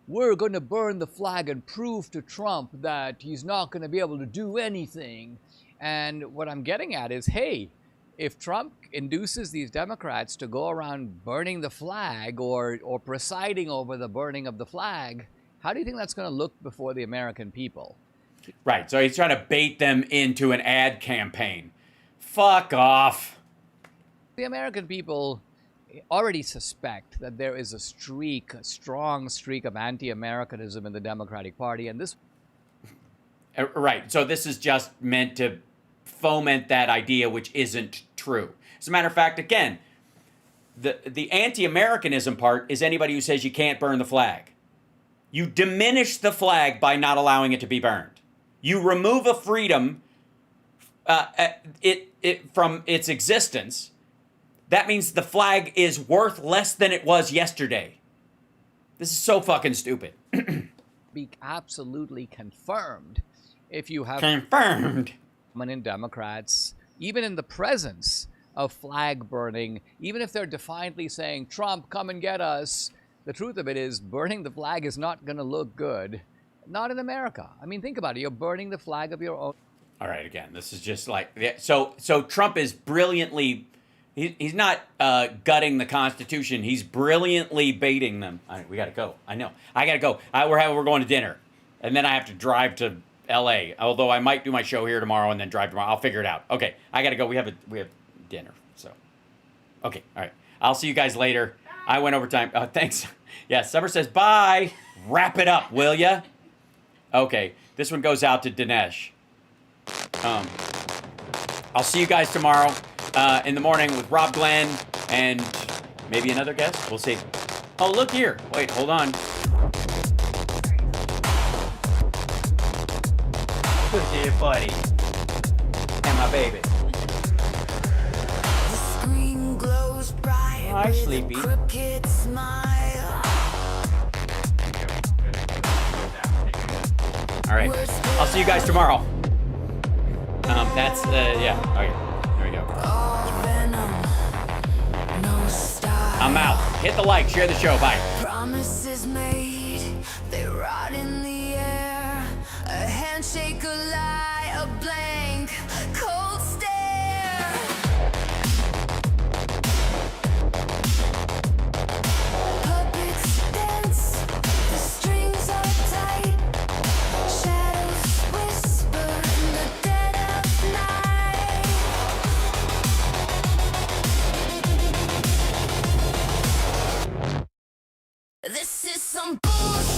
we're going to burn the flag and prove to Trump that he's not going to be able to do anything. And what I'm getting at is, hey, if Trump induces these Democrats to go around burning the flag or presiding over the burning of the flag, how do you think that's going to look before the American people? Right, so he's trying to bait them into an ad campaign. Fuck off. The American people already suspect that there is a strong streak of anti-Americanism in the Democratic Party, and this... Right, so this is just meant to foment that idea, which isn't true. As a matter of fact, again, the anti-Americanism part is anybody who says you can't burn the flag. You diminish the flag by not allowing it to be burned. You remove a freedom from its existence. That means the flag is worth less than it was yesterday. This is so fucking stupid. Be absolutely confirmed if you have... Confirmed. In Democrats, even in the presence of flag burning, even if they're defiantly saying, Trump, come and get us, the truth of it is burning the flag is not going to look good. Not in America. I mean, think about it. You're burning the flag of your own. All right, again, this is just like... So Trump is brilliantly... He's not gutting the Constitution. He's brilliantly baiting them. All right, we got to go. I know. I got to go. We're going to dinner. And then I have to drive to L.A., although I might do my show here tomorrow and then drive tomorrow. I'll figure it out. Okay, I got to go. We have dinner, so... Okay, all right. I'll see you guys later. Bye. I went over time. Thanks. Yeah, Summer says bye. Wrap it up, will ya? Okay, this one goes out to Dinesh. I'll see you guys tomorrow in the morning with Rob Glenn and maybe another guest. We'll see. Oh, look here. Wait, hold on. Look here, buddy. And my baby. The screen glows bright. Hi, Sleepy. Crooked smile. All right. I'll see you guys tomorrow. That's, yeah. Okay. There we go. I'm out. Hit the like, share the show. Bye. Promises made, they rot in the air. A handshake, a lie, a blank, cold stare. Puppets dance, the strings are tight. Shadows whisper in the dead of night. This is some bullshit.